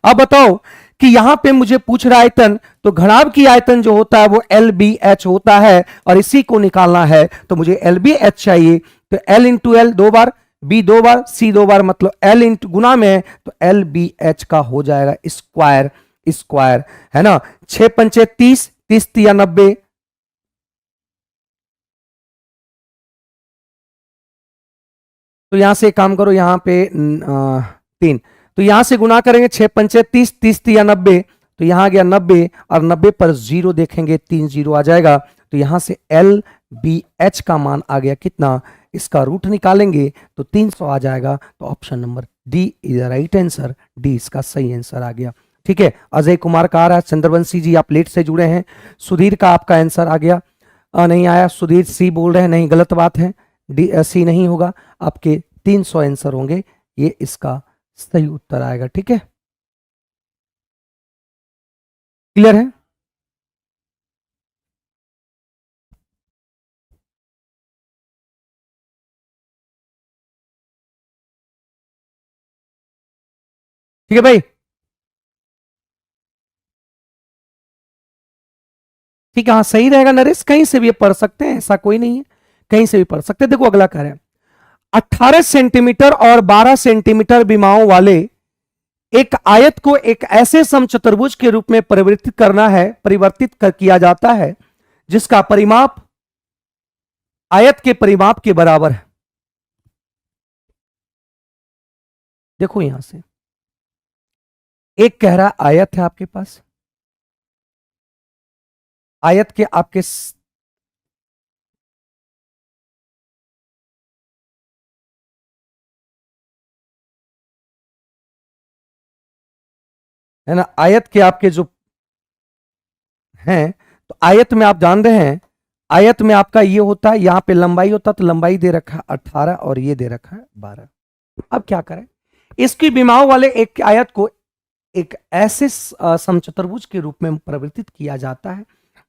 अब बताओ कि यहां पे मुझे पूछ रहा आयतन, तो घनाभ की आयतन जो होता है वो एल बी एच होता है और इसी को निकालना है, तो मुझे एल बी एच चाहिए। तो एल इंटू एल 2 बार, बी 2 बार, सी 2 बार, मतलब एल इंटू गुना में है तो एल बी एच का हो जाएगा स्क्वायर, स्क्वायर है ना। 6 पंचे 30, 30 तिया 90, तो यहां से काम करो, यहां पे 3, तो यहां से गुना करेंगे 6 पंचे 30, 30 तिया 90, तो यहां आ गया 90 और 90 पर जीरो देखेंगे 3 जीरो आ जाएगा, तो यहां से एल बी एच का मान आ गया कितना, इसका रूट निकालेंगे तो 300 आ जाएगा, तो option number D is right answer, D इसका सही आंसर आ गया। ठीक है, अजय कुमार का आ रहा है, चंद्रवंशी जी आप लेट से जुड़े हैं, सुधीर का आपका आंसर आ गया, नहीं आया, सुधीर सी बोल रहे हैं, नहीं गलत बात है, डी सी नहीं होगा, आपके 300 आंसर होंगे, ये इसका सही उत्तर आएगा। ठीक है, क्लियर है। ठीक है भाई, ठीक है, हाँ सही रहेगा नरेश, कहीं से भी ये पढ़ सकते हैं, ऐसा कोई नहीं है, कहीं से भी पढ़ सकते हैं। देखो अगला कह रहे हैं 18 सेंटीमीटर और 12 सेंटीमीटर विमाओं वाले एक आयत को एक ऐसे समचतुर्भुज के रूप में परिवर्तित करना है, किया जाता है जिसका परिमाप आयत के परिमाप के बराबर है। देखो यहां से एक कह रहा आयत है आपके पास, आयत के आपके है ना, आयत के आपके जो हैं, तो आयत में आप जान रहे हैं, आयत में आपका ये होता है, यहां पे लंबाई होता है, तो लंबाई दे रखा है 18 और ये दे रखा है 12। अब क्या करें, इसकी विमाओं वाले एक आयत को एक ऐसे समचतुर्भुज के रूप में परिवर्तित किया जाता है,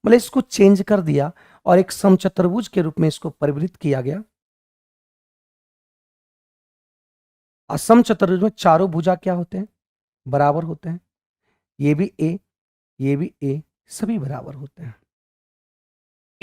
मतलब इसको चेंज कर दिया और एक समचतुर्भुज के रूप में इसको परिवर्तित किया गया। समचतुर्भुज में चारों भुजा क्या होते हैं, बराबर होते हैं, ये भी ए, ये भी ए, सभी बराबर होते हैं।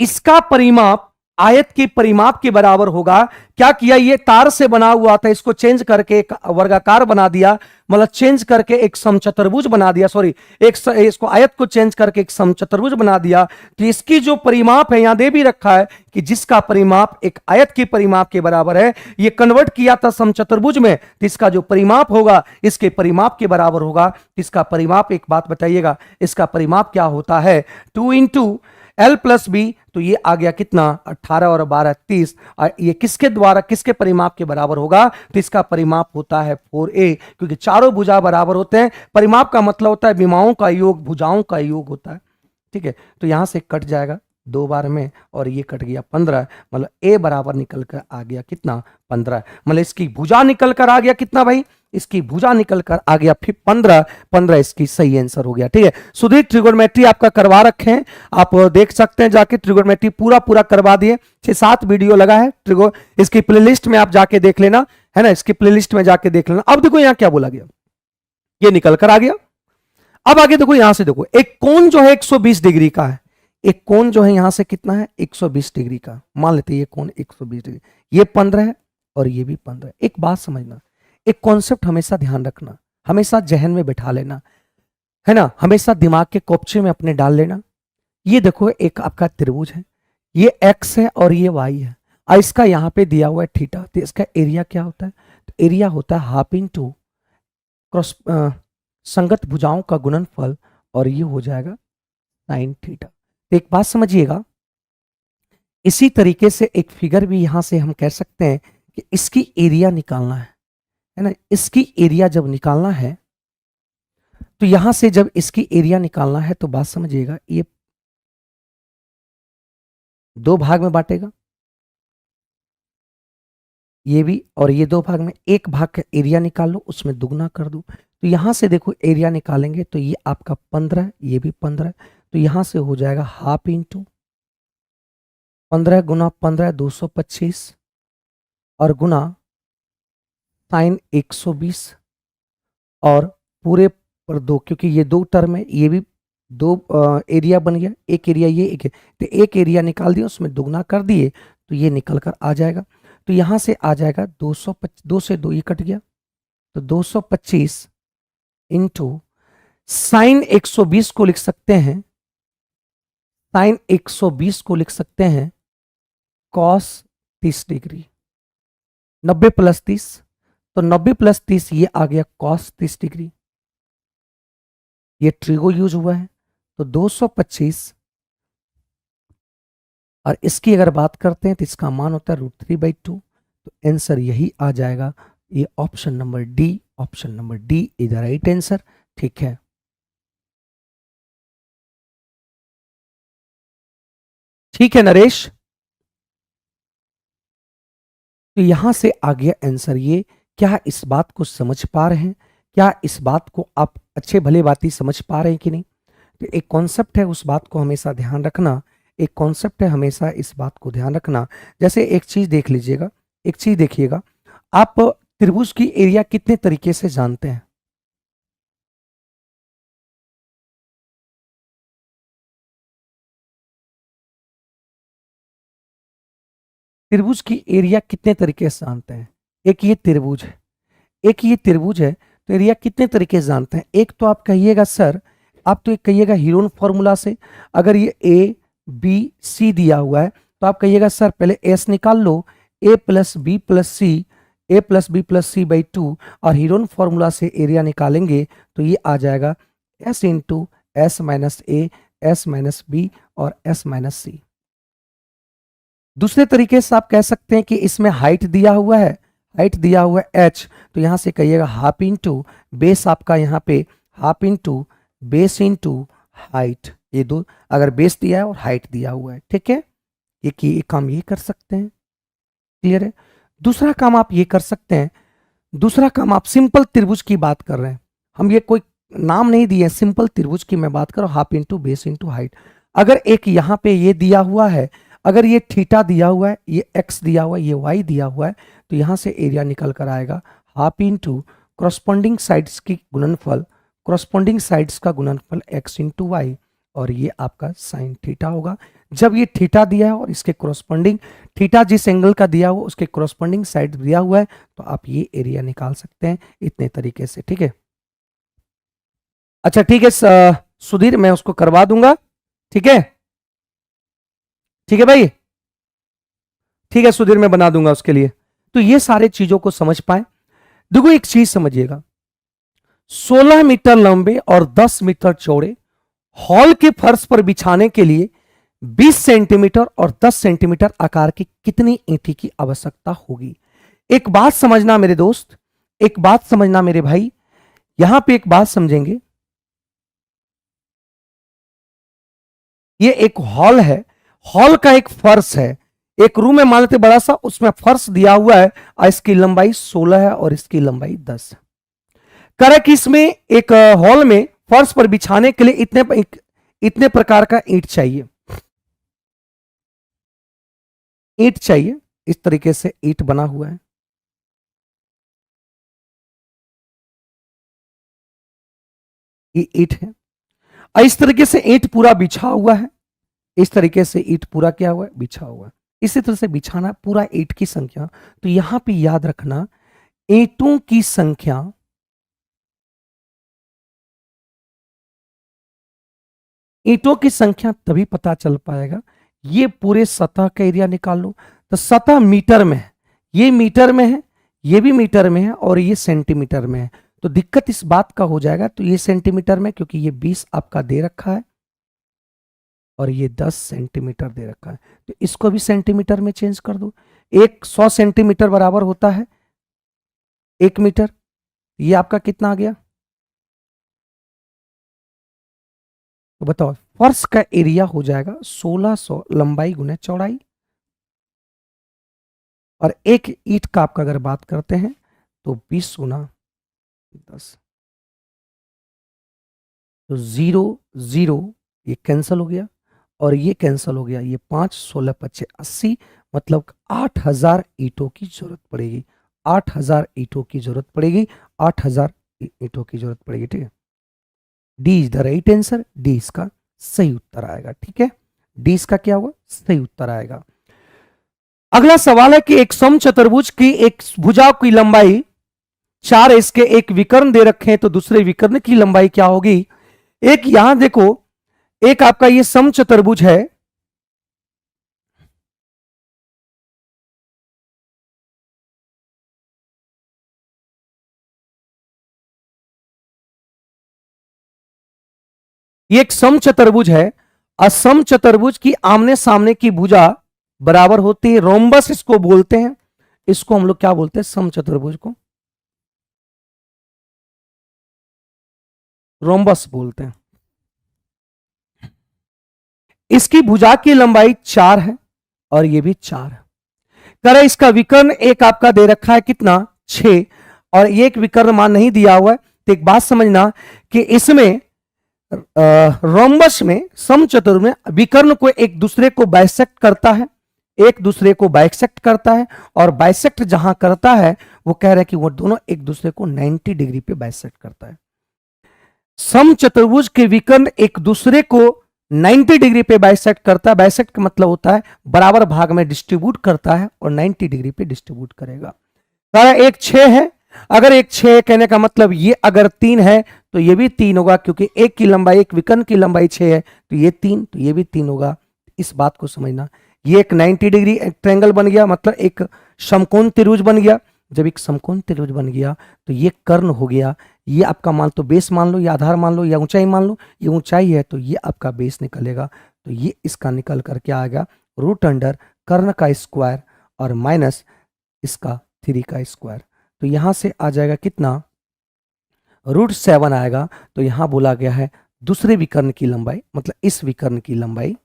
इसका परिमाप आयत के परिमाप के बराबर होगा। क्या किया, ये तार से बना हुआ था, इसको चेंज करके एक वर्गाकार बना दिया, मतलब चेंज करके एक समचतुर्भुज बना दिया, सॉरी इसको आयत को चेंज करके एक समचतुर्भुज बना दिया। तो इसकी जो परिमाप है, यहां दे भी रखा है कि जिसका परिमाप एक आयत के परिमाप के बराबर है, ये कन्वर्ट किया था समचतुर्भुज में, तो इसका जो परिमाप होगा इसके परिमाप के बराबर होगा। इसका परिमाप, एक बात बताइएगा, इसका परिमाप क्या होता है, 2 इंटू एल प्लस बी, तो ये आ गया कितना, 18 और 12 30, और ये किसके द्वारा किसके परिमाप के बराबर होगा, तो इसका परिमाप होता है 4a, क्योंकि चारों भुजा बराबर होते हैं। परिमाप का मतलब होता है विमाओं का योग, भुजाओं का योग होता है। ठीक है, तो यहां से कट जाएगा 2 बार में, और ये कट गया 15, मतलब a बराबर निकल कर आ गया कितना, 15, मतलब इसकी भुजा निकल कर आ गया कितना भाई, इसकी भुजा निकल कर आ गया फिर 15, 15 इसकी सही आंसर हो गया। ठीक है, सुधीर ट्रिगोनोमेट्री आपका करवा रखे हैं, आप देख सकते हैं जाके, ट्रिगोनोमेट्री पूरा पूरा करवा दिए, 6-7 वीडियो लगा है इसकी प्लेलिस्ट में आप जाके देख लेना, है ना, इसकी प्लेलिस्ट में जाके देख लेना। अब देखो यहां क्या बोला गया, ये निकल कर आ गया। अब आगे देखो, यहां से देखो, एक कोण जो है 120 डिग्री का है, एक कोण जो है यहां से कितना है, 120 डिग्री का, मान लेते हैं ये कोण 120 डिग्री, ये 15 है और ये भी 15 है। एक बात समझना, एक कॉन्सेप्ट हमेशा ध्यान रखना, हमेशा जहन में बैठा लेना, है ना, हमेशा दिमाग के कोपचे में अपने डाल लेना। ये देखो एक आपका त्रिभुज है, ये एक्स है और ये वाई है, और इसका यहाँ पे दिया हुआ है थीटा, तो इसका एरिया क्या होता है, तो एरिया होता है हाफ इंटू क्रॉस संगत भुजाओं का गुणनफल, और ये हो जाएगा साइन थीटा। तो एक बात समझिएगा, इसी तरीके से एक फिगर भी यहां से हम कह सकते हैं कि इसकी एरिया निकालना है ना, इसकी एरिया जब निकालना है, तो यहां से जब इसकी एरिया निकालना है, तो बात समझिएगा, ये 2 भाग में बांटेगा, ये भी, और ये 2 भाग में, एक भाग का एरिया निकाल लो, उसमें दुगना कर दो, तो यहां से देखो एरिया निकालेंगे, तो ये आपका 15, ये भी 15, तो यहां से हो जाएगा हाफ इंटू 15 गुना 15 225, और गुना साइन 120, और पूरे पर 2, क्योंकि ये 2 टर्म है, ये भी 2 एरिया बन गया, एक एरिया ये, एक, तो एक एरिया निकाल दिया, उसमें दुगना कर दिए, तो ये निकल कर आ जाएगा। तो यहां से आ जाएगा 2 से 2 ये कट गया, तो 225 इंटू साइन 120 को लिख सकते हैं, साइन 120 को लिख सकते हैं कॉस 30 डिग्री। 90 प्लस 30, तो 90 प्लस 30 ये आ गया कॉस 30 डिग्री। ये ट्रिगो यूज हुआ है, तो 225 और इसकी अगर बात करते हैं तो इसका मान होता है √3/2। तो आंसर यही आ जाएगा, ये option number D, option number D is the right answer. ठीक है, ठीक है नरेश, तो यहां से आ गया आंसर ये। क्या इस बात को समझ पा रहे हैं? क्या इस बात को आप अच्छे भले बाती समझ पा रहे हैं कि नहीं? तो एक कॉन्सेप्ट है, उस बात को हमेशा ध्यान रखना। एक कॉन्सेप्ट है, हमेशा इस बात को ध्यान रखना। जैसे एक चीज देख लीजिएगा, एक चीज देखिएगा, आप त्रिभुज की एरिया कितने तरीके से जानते हैं? त्रिभुज की एरिया कितने तरीके से जानते हैं? एक ये त्रिभुज है, एक ये त्रिभुज है, तो एरिया कितने तरीके से जानते हैं? एक तो आप कहिएगा सर, आप तो एक कहिएगा हीरोन फॉर्मूला से। अगर ये ए बी सी दिया हुआ है तो आप कहिएगा सर पहले एस निकाल लो, A plus B plus C, A plus B plus C by 2, और हीरोन फॉर्मूला से एरिया निकालेंगे तो ये आ जाएगा एस इंटू एस माइनस ए, एस माइनस बी और एस माइनस सी। दूसरे तरीके से आप कह सकते हैं कि इसमें हाइट दिया हुआ है, हाइट दिया हुआ है h, तो यहां से कहिएगा हाफ इंटू बेस, आपका यहाँ पे half into base into height. ये दो, अगर बेस दिया है और हाइट दिया हुआ है, ठीक है, ये काम ये कर सकते हैं। क्लियर है? दूसरा काम आप ये कर सकते हैं, दूसरा काम आप सिंपल त्रिभुज की बात कर रहे हैं, हम ये कोई नाम नहीं दिए, सिंपल त्रिभुज की मैं बात कर रहा हूं, half into base into height. अगर एक यहाँ पे ये दिया हुआ है, अगर ये थीटा दिया हुआ है, ये एक्स दिया हुआ है, ये वाई दिया हुआ है, तो यहां से एरिया निकल कर आएगा हाफ इंटू क्रॉसपोंडिंग साइड्स की गुणनफल, क्रॉसपोंडिंग साइड्स का गुणनफल एक्स इंटू वाई, और ये आपका साइन थीटा होगा। जब ये थीटा दिया है और इसके क्रॉसपोंडिंग, थीटा जिस एंगल का दिया हुआ उसके क्रॉसपोंडिंग साइड दिया हुआ है, तो आप ये एरिया निकाल सकते हैं इतने तरीके से। ठीक है, अच्छा ठीक है सुधीर, मैं उसको करवा दूंगा। ठीक है, ठीक है भाई, ठीक है सुधीर, मैं बना दूंगा उसके लिए। तो ये सारे चीजों को समझ पाए। देखो एक चीज समझिएगा, 16 मीटर लंबे और 10 मीटर चौड़े हॉल के फर्श पर बिछाने के लिए 20 सेंटीमीटर और 10 सेंटीमीटर आकार की कितनी ईंटी की आवश्यकता होगी? एक बात समझना मेरे दोस्त, एक बात समझना मेरे भाई, यहां पे एक बात समझेंगे, ये एक हॉल है, हॉल का एक फर्श है, एक रूम है मान लेते बड़ा सा, उसमें फर्श दिया हुआ है और इसकी लंबाई 16 है और इसकी लंबाई 10 है। करे कि इसमें एक हॉल में फर्श पर बिछाने के लिए इतने प्रकार का ईंट चाहिए, ईंट चाहिए, इस तरीके से ईंट बना हुआ है, ये ईंट है, और इस तरीके से ईंट पूरा बिछा हुआ है, इस तरीके से ईंट पूरा क्या हुआ है, बिछा हुआ है। इसी तरह से बिछाना पूरा ईंट की संख्या, तो यहां पे याद रखना ईंटों की संख्या, ईंटों की संख्या तभी पता चल पाएगा, ये पूरे सतह का एरिया निकाल लो, तो सतह मीटर में है, ये मीटर में है, ये भी मीटर में है और ये सेंटीमीटर में है, तो दिक्कत इस बात का हो जाएगा, तो ये सेंटीमीटर में, क्योंकि ये 20 आपका दे रखा है और ये 10 सेंटीमीटर दे रखा है, तो इसको भी सेंटीमीटर में चेंज कर दो। एक 100 सेंटीमीटर बराबर होता है 1 मीटर, ये आपका कितना आ गया? तो बताओ, फर्श का एरिया हो जाएगा 1600 लंबाई गुने चौड़ाई, और एक ईंट का आपका अगर बात करते हैं तो 20 गुना 10, तो 0 0 ये कैंसिल हो गया और ये कैंसिल हो गया, ये 5 16 25 80, मतलब 8000 ईंटों की जरूरत पड़ेगी, 8000 ईंटों की जरूरत पड़ेगी, 8000 ईंटों की जरूरत पड़ेगी। ठीक है, D is the right answer, D इसका सही उत्तर आएगा। ठीक है, डी इसका क्या होगा, सही उत्तर आएगा। अगला सवाल है कि एक समचतुर्भुज की एक भुजा की लंबाई 4 है, इसके एक विकर्ण दे रखे हैं तो दूसरे विकर्ण की लंबाई क्या होगी। एक यहां देखो, एक आपका ये समचतुर्भुज है, ये एक समचतुर्भुज है। असमचतुर्भुज की आमने सामने की भुजा बराबर होती है, रोम्बस इसको बोलते हैं। इसको हम लोग क्या बोलते हैं, समचतुर्भुज को रोम्बस बोलते हैं। इसकी भुजा की लंबाई 4 है और ये भी 4 है। कह रहा है इसका विकर्ण एक आपका दे रखा है कितना, 6, और ये एक विकर्ण मान नहीं दिया हुआ है। तो एक बात समझना कि इसमें रोम्बस में, समचतुर्भुज में विकर्ण को एक दूसरे को बाइसेक्ट करता है, एक दूसरे को बाइसेक्ट करता है, और बाइसेक्ट जहां करता है वो कह रहा है कि वो दोनों एक दूसरे को 90 डिग्री पे बाइसेक्ट करता है। समचतुर्भुज के विकर्ण एक दूसरे को 90 डिग्री पे बाइसेक्ट करता है। बाइसेक्ट का मतलब होता है बराबर भाग में डिस्ट्रीब्यूट करता है और 90 डिग्री पे डिस्ट्रीब्यूट करेगा। एक 6 है, अगर एक 6 कहने का मतलब ये अगर 3 है तो ये भी 3 होगा, क्योंकि एक की लंबाई, एक विकर्ण की लंबाई 6 है तो ये 3, तो ये भी 3 होगा। इस बात को समझना, ये एक 90 डिग्री ट्रायंगल बन गया, मतलब एक समकोण त्रिभुज बन गया। जब एक समकोण त्रिभुज बन गया तो ये कर्ण हो गया। ये आपका मान तो बेस मान लो, या आधार मान लो, या ऊंचाई मान लो। ये ऊंचाई है तो ये आपका बेस निकलेगा, तो ये इसका निकल करके आएगा रूट अंडर कर्ण का स्क्वायर और माइनस इसका 3 का स्क्वायर। तो यहां से आ जाएगा कितना, √7 आएगा। तो यहां बोला गया है दूसरे विकर्ण की लंबाई, मतलब इस विकर्ण की लंबाई,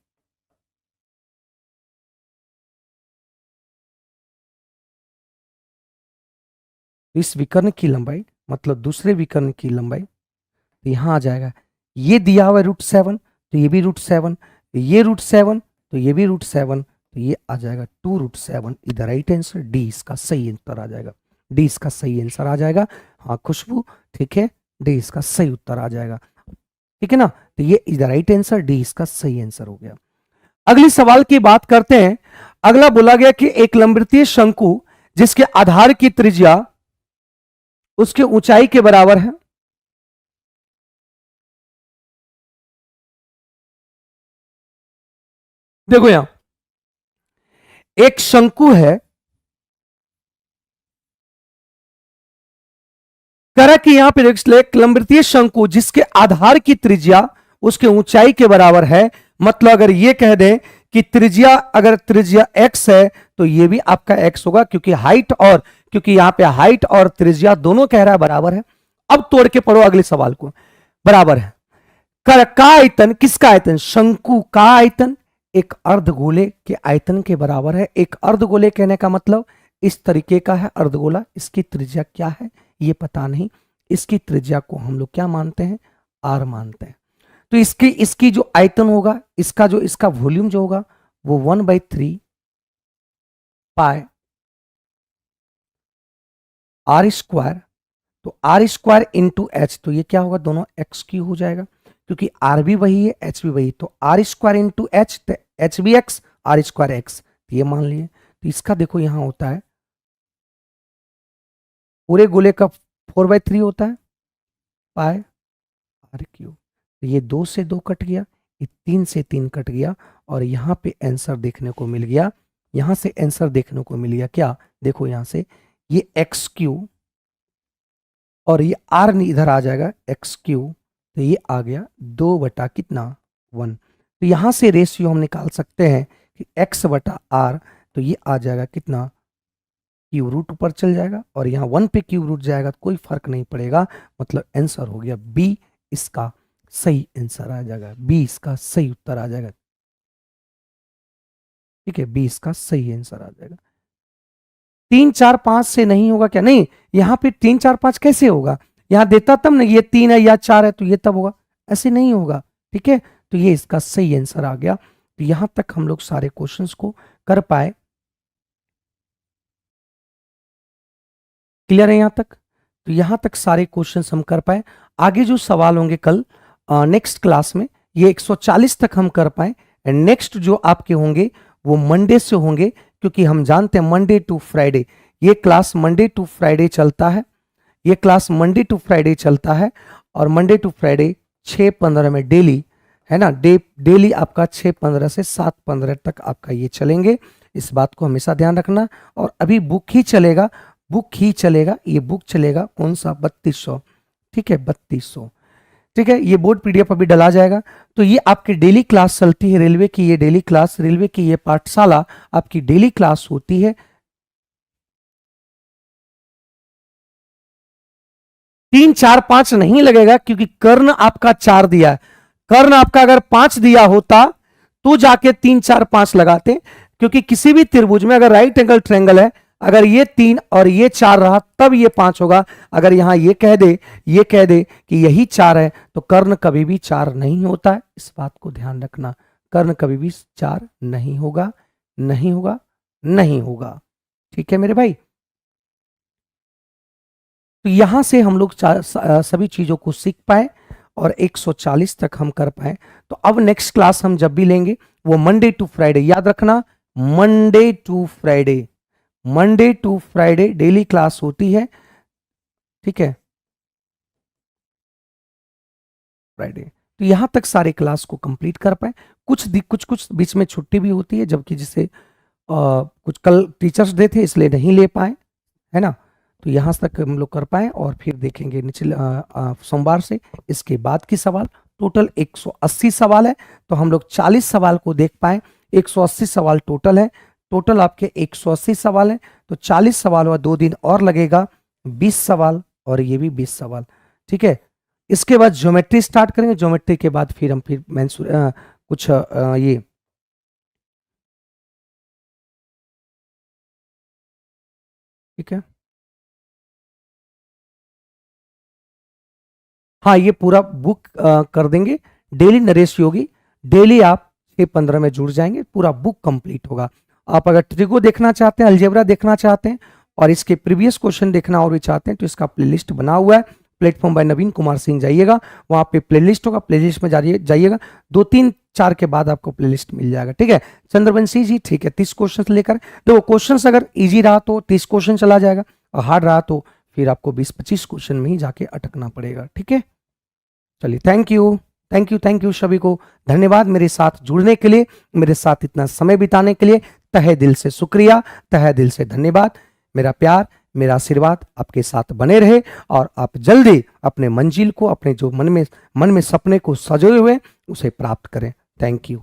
इस विकर्ण की लंबाई मतलब दूसरे विकर्ण की लंबाई, तो यहां आ जाएगा, ये दिया हुआ है √7 तो ये भी √7, ये √7 तो ये भी √7, तो ये आ जाएगा 2√7। इधर राइट आंसर डी इसका सही आंसर आ जाएगा, डी इसका सही आंसर आ जाएगा। हाँ खुशबू, ठीक है, डी इसका सही उत्तर आ जाएगा, ठीक है ना। तो ये इधर राइट आंसर, डी इसका सही आंसर हो गया। अगली सवाल की बात करते हैं। अगला बोला गया कि एक लंबवृत्तीय शंकु जिसके आधार की त्रिज्या उसके ऊंचाई के बराबर है। देखो यहां एक शंकु है, कह कि यहां पर एक लंबवृत्तीय शंकु जिसके आधार की त्रिज्या उसके ऊंचाई के बराबर है। मतलब अगर ये कह दें कि त्रिज्या, अगर त्रिज्या x है तो ये भी आपका x होगा, क्योंकि हाइट और, क्योंकि यहां पे हाइट और त्रिज्या दोनों कह रहा है बराबर है। अब तोड़ के पढ़ो अगले सवाल को, बराबर है। का आयतन, किसका आयतन, शंकु का आयतन एक अर्धगोले के आयतन के बराबर है। एक अर्धगोले कहने का मतलब इस तरीके का है अर्धगोला, इसकी त्रिज्या क्या है ये पता नहीं, इसकी त्रिज्या को हम लोग क्या मानते हैं, r मानते हैं। तो इसकी जो आयतन होगा, इसका जो इसका वॉल्यूम जो होगा वो 1/3 पाई r स्क्वायर, तो r स्क्वायर इंटू एच, तो ये क्या होगा, दोनों x³ हो जाएगा, क्योंकि r भी वही है h भी वही, तो r स्क्वायर इंटू एच, तो h भी x, r स्क्वायर x, तो ये मान लिए। तो इसका देखो यहां होता है पूरे गोले का 4/3 होता है पाई r³, तो ये 2 से 2 कट गया, ये 3 से 3 कट गया, और यहां पे आंसर देखने को मिल गया, यहां से आंसर देखने को मिल गया क्या, देखो यहां से ये x³ और ये r इधर आ जाएगा x³, तो ये आ गया 2 बटा कितना 1। तो यहां से रेशियो हम निकाल सकते हैं कि x बटा r, तो ये आ जाएगा कितना, क्यूब रूट ऊपर चल जाएगा और यहाँ 1 पे क्यूब रूट जाएगा तो कोई फर्क नहीं पड़ेगा। मतलब आंसर हो गया बी, इसका सही आंसर आ जाएगा, बी इसका सही उत्तर आ जाएगा, ठीक है, बी इसका सही आंसर आ जाएगा। 3 4 5 से नहीं होगा क्या, नहीं, यहाँ पे 3 4 5 कैसे होगा, यहाँ देता तब ना, ये 3 है या 4 है तो ये तब होगा, ऐसे नहीं होगा, ठीक है। तो ये इसका सही आंसर आ गया। तो यहां तक हम लोग सारे क्वेश्चंस को कर पाए, क्लियर है यहां तक। तो यहां तक सारे क्वेश्चंस हम कर पाए। आगे जो सवाल होंगे कल नेक्स्ट क्लास में, ये 140 तक हम कर पाए, एंड नेक्स्ट जो आपके होंगे वो मंडे से होंगे, क्योंकि हम जानते हैं मंडे टू फ्राइडे ये क्लास मंडे टू फ्राइडे चलता है, ये क्लास मंडे टू फ्राइडे चलता है और मंडे टू फ्राइडे 6:15 में डेली, है ना, डेली आपका 6:15 से 7:15 तक आपका ये चलेंगे। इस बात को हमेशा ध्यान रखना। और अभी बुक ही चलेगा, बुक ही चलेगा, ये बुक चलेगा कौन सा, 3200, ठीक है, 3200, ठीक है। ये बोर्ड पीडीएफ अभी डला जाएगा। तो ये आपकी डेली क्लास चलती है, रेलवे की ये डेली क्लास, रेलवे की ये पाठशाला आपकी डेली क्लास होती है। 3 4 5 नहीं लगेगा क्योंकि कर्ण आपका 4 दिया है। कर्ण आपका अगर 5 दिया होता तो जाके 3 4 5 लगाते, क्योंकि किसी भी त्रिभुज में अगर राइट एंगल ट्रायंगल है, अगर ये 3 और ये 4 रहा तब ये 5 होगा। अगर यहां ये कह दे कि यही 4 है तो कर्ण कभी भी 4 नहीं होता है। इस बात को ध्यान रखना, कर्ण कभी भी 4 नहीं होगा, नहीं होगा, नहीं होगा, ठीक है मेरे भाई। तो यहां से हम लोग सभी चीजों को सीख पाए और 140 तक हम कर पाए। तो अब नेक्स्ट क्लास हम जब भी लेंगे वो मंडे टू फ्राइडे, याद रखना, Monday to Friday, Monday to Friday daily class होती है, ठीक है, फ्राइडे। तो यहां तक सारे क्लास को कंप्लीट कर पाए। कुछ बीच में छुट्टी भी होती है, जबकि जिसे कुछ कल टीचर्स डे थे इसलिए नहीं ले पाए, है ना। तो यहां तक हम लोग कर पाए और फिर देखेंगे निचले सोमवार से इसके बाद की सवाल। टोटल 180 सवाल है, तो हम लोग 40 सवाल को देख पाए। 180 सवाल टोटल है, टोटल आपके 180 सवाल है। तो 40 सवाल हुआ, 2 दिन और लगेगा, 20 सवाल और ये भी 20 सवाल, ठीक है। इसके बाद ज्योमेट्री स्टार्ट करेंगे, ज्योमेट्री के बाद फिर हम कुछ ये ठीक है, हाँ ये पूरा बुक कर देंगे। डेली नरेश योगी, डेली आप 6:15 में जुड़ जाएंगे, पूरा बुक कंप्लीट होगा। आप अगर ट्रिगो देखना चाहते हैं, अलजेब्रा देखना चाहते हैं और इसके प्रीवियस क्वेश्चन देखना और भी चाहते हैं तो इसका प्लेलिस्ट बना हुआ है, प्लेटफॉर्म बाय नवीन कुमार सिंह, जाइएगा वहां पे प्लेलिस्ट होगा, प्लेलिस्ट में जाइएगा, 2 3 4 के बाद आपको प्लेलिस्ट मिल जाएगा, ठीक है। चंद्रवंशी जी, ठीक है, 30 क्वेश्चन लेकर देखो, क्वेश्चन अगर इजी रहा तो 30 क्वेश्चन चला जाएगा और हार्ड रहा तो फिर आपको 20-25 क्वेश्चन में ही जाके अटकना पड़ेगा, ठीक है। चलिए, thank you, thank you, thank you सभी को, धन्यवाद मेरे साथ जुड़ने के लिए, मेरे साथ इतना समय बिताने के लिए तहे दिल से शुक्रिया, तहे दिल से धन्यवाद। मेरा प्यार, मेरा आशीर्वाद आपके साथ बने रहे और आप जल्दी अपने मंजिल को, अपने जो मन में सपने को सजोए हुए उसे प्राप्त करें। Thank you.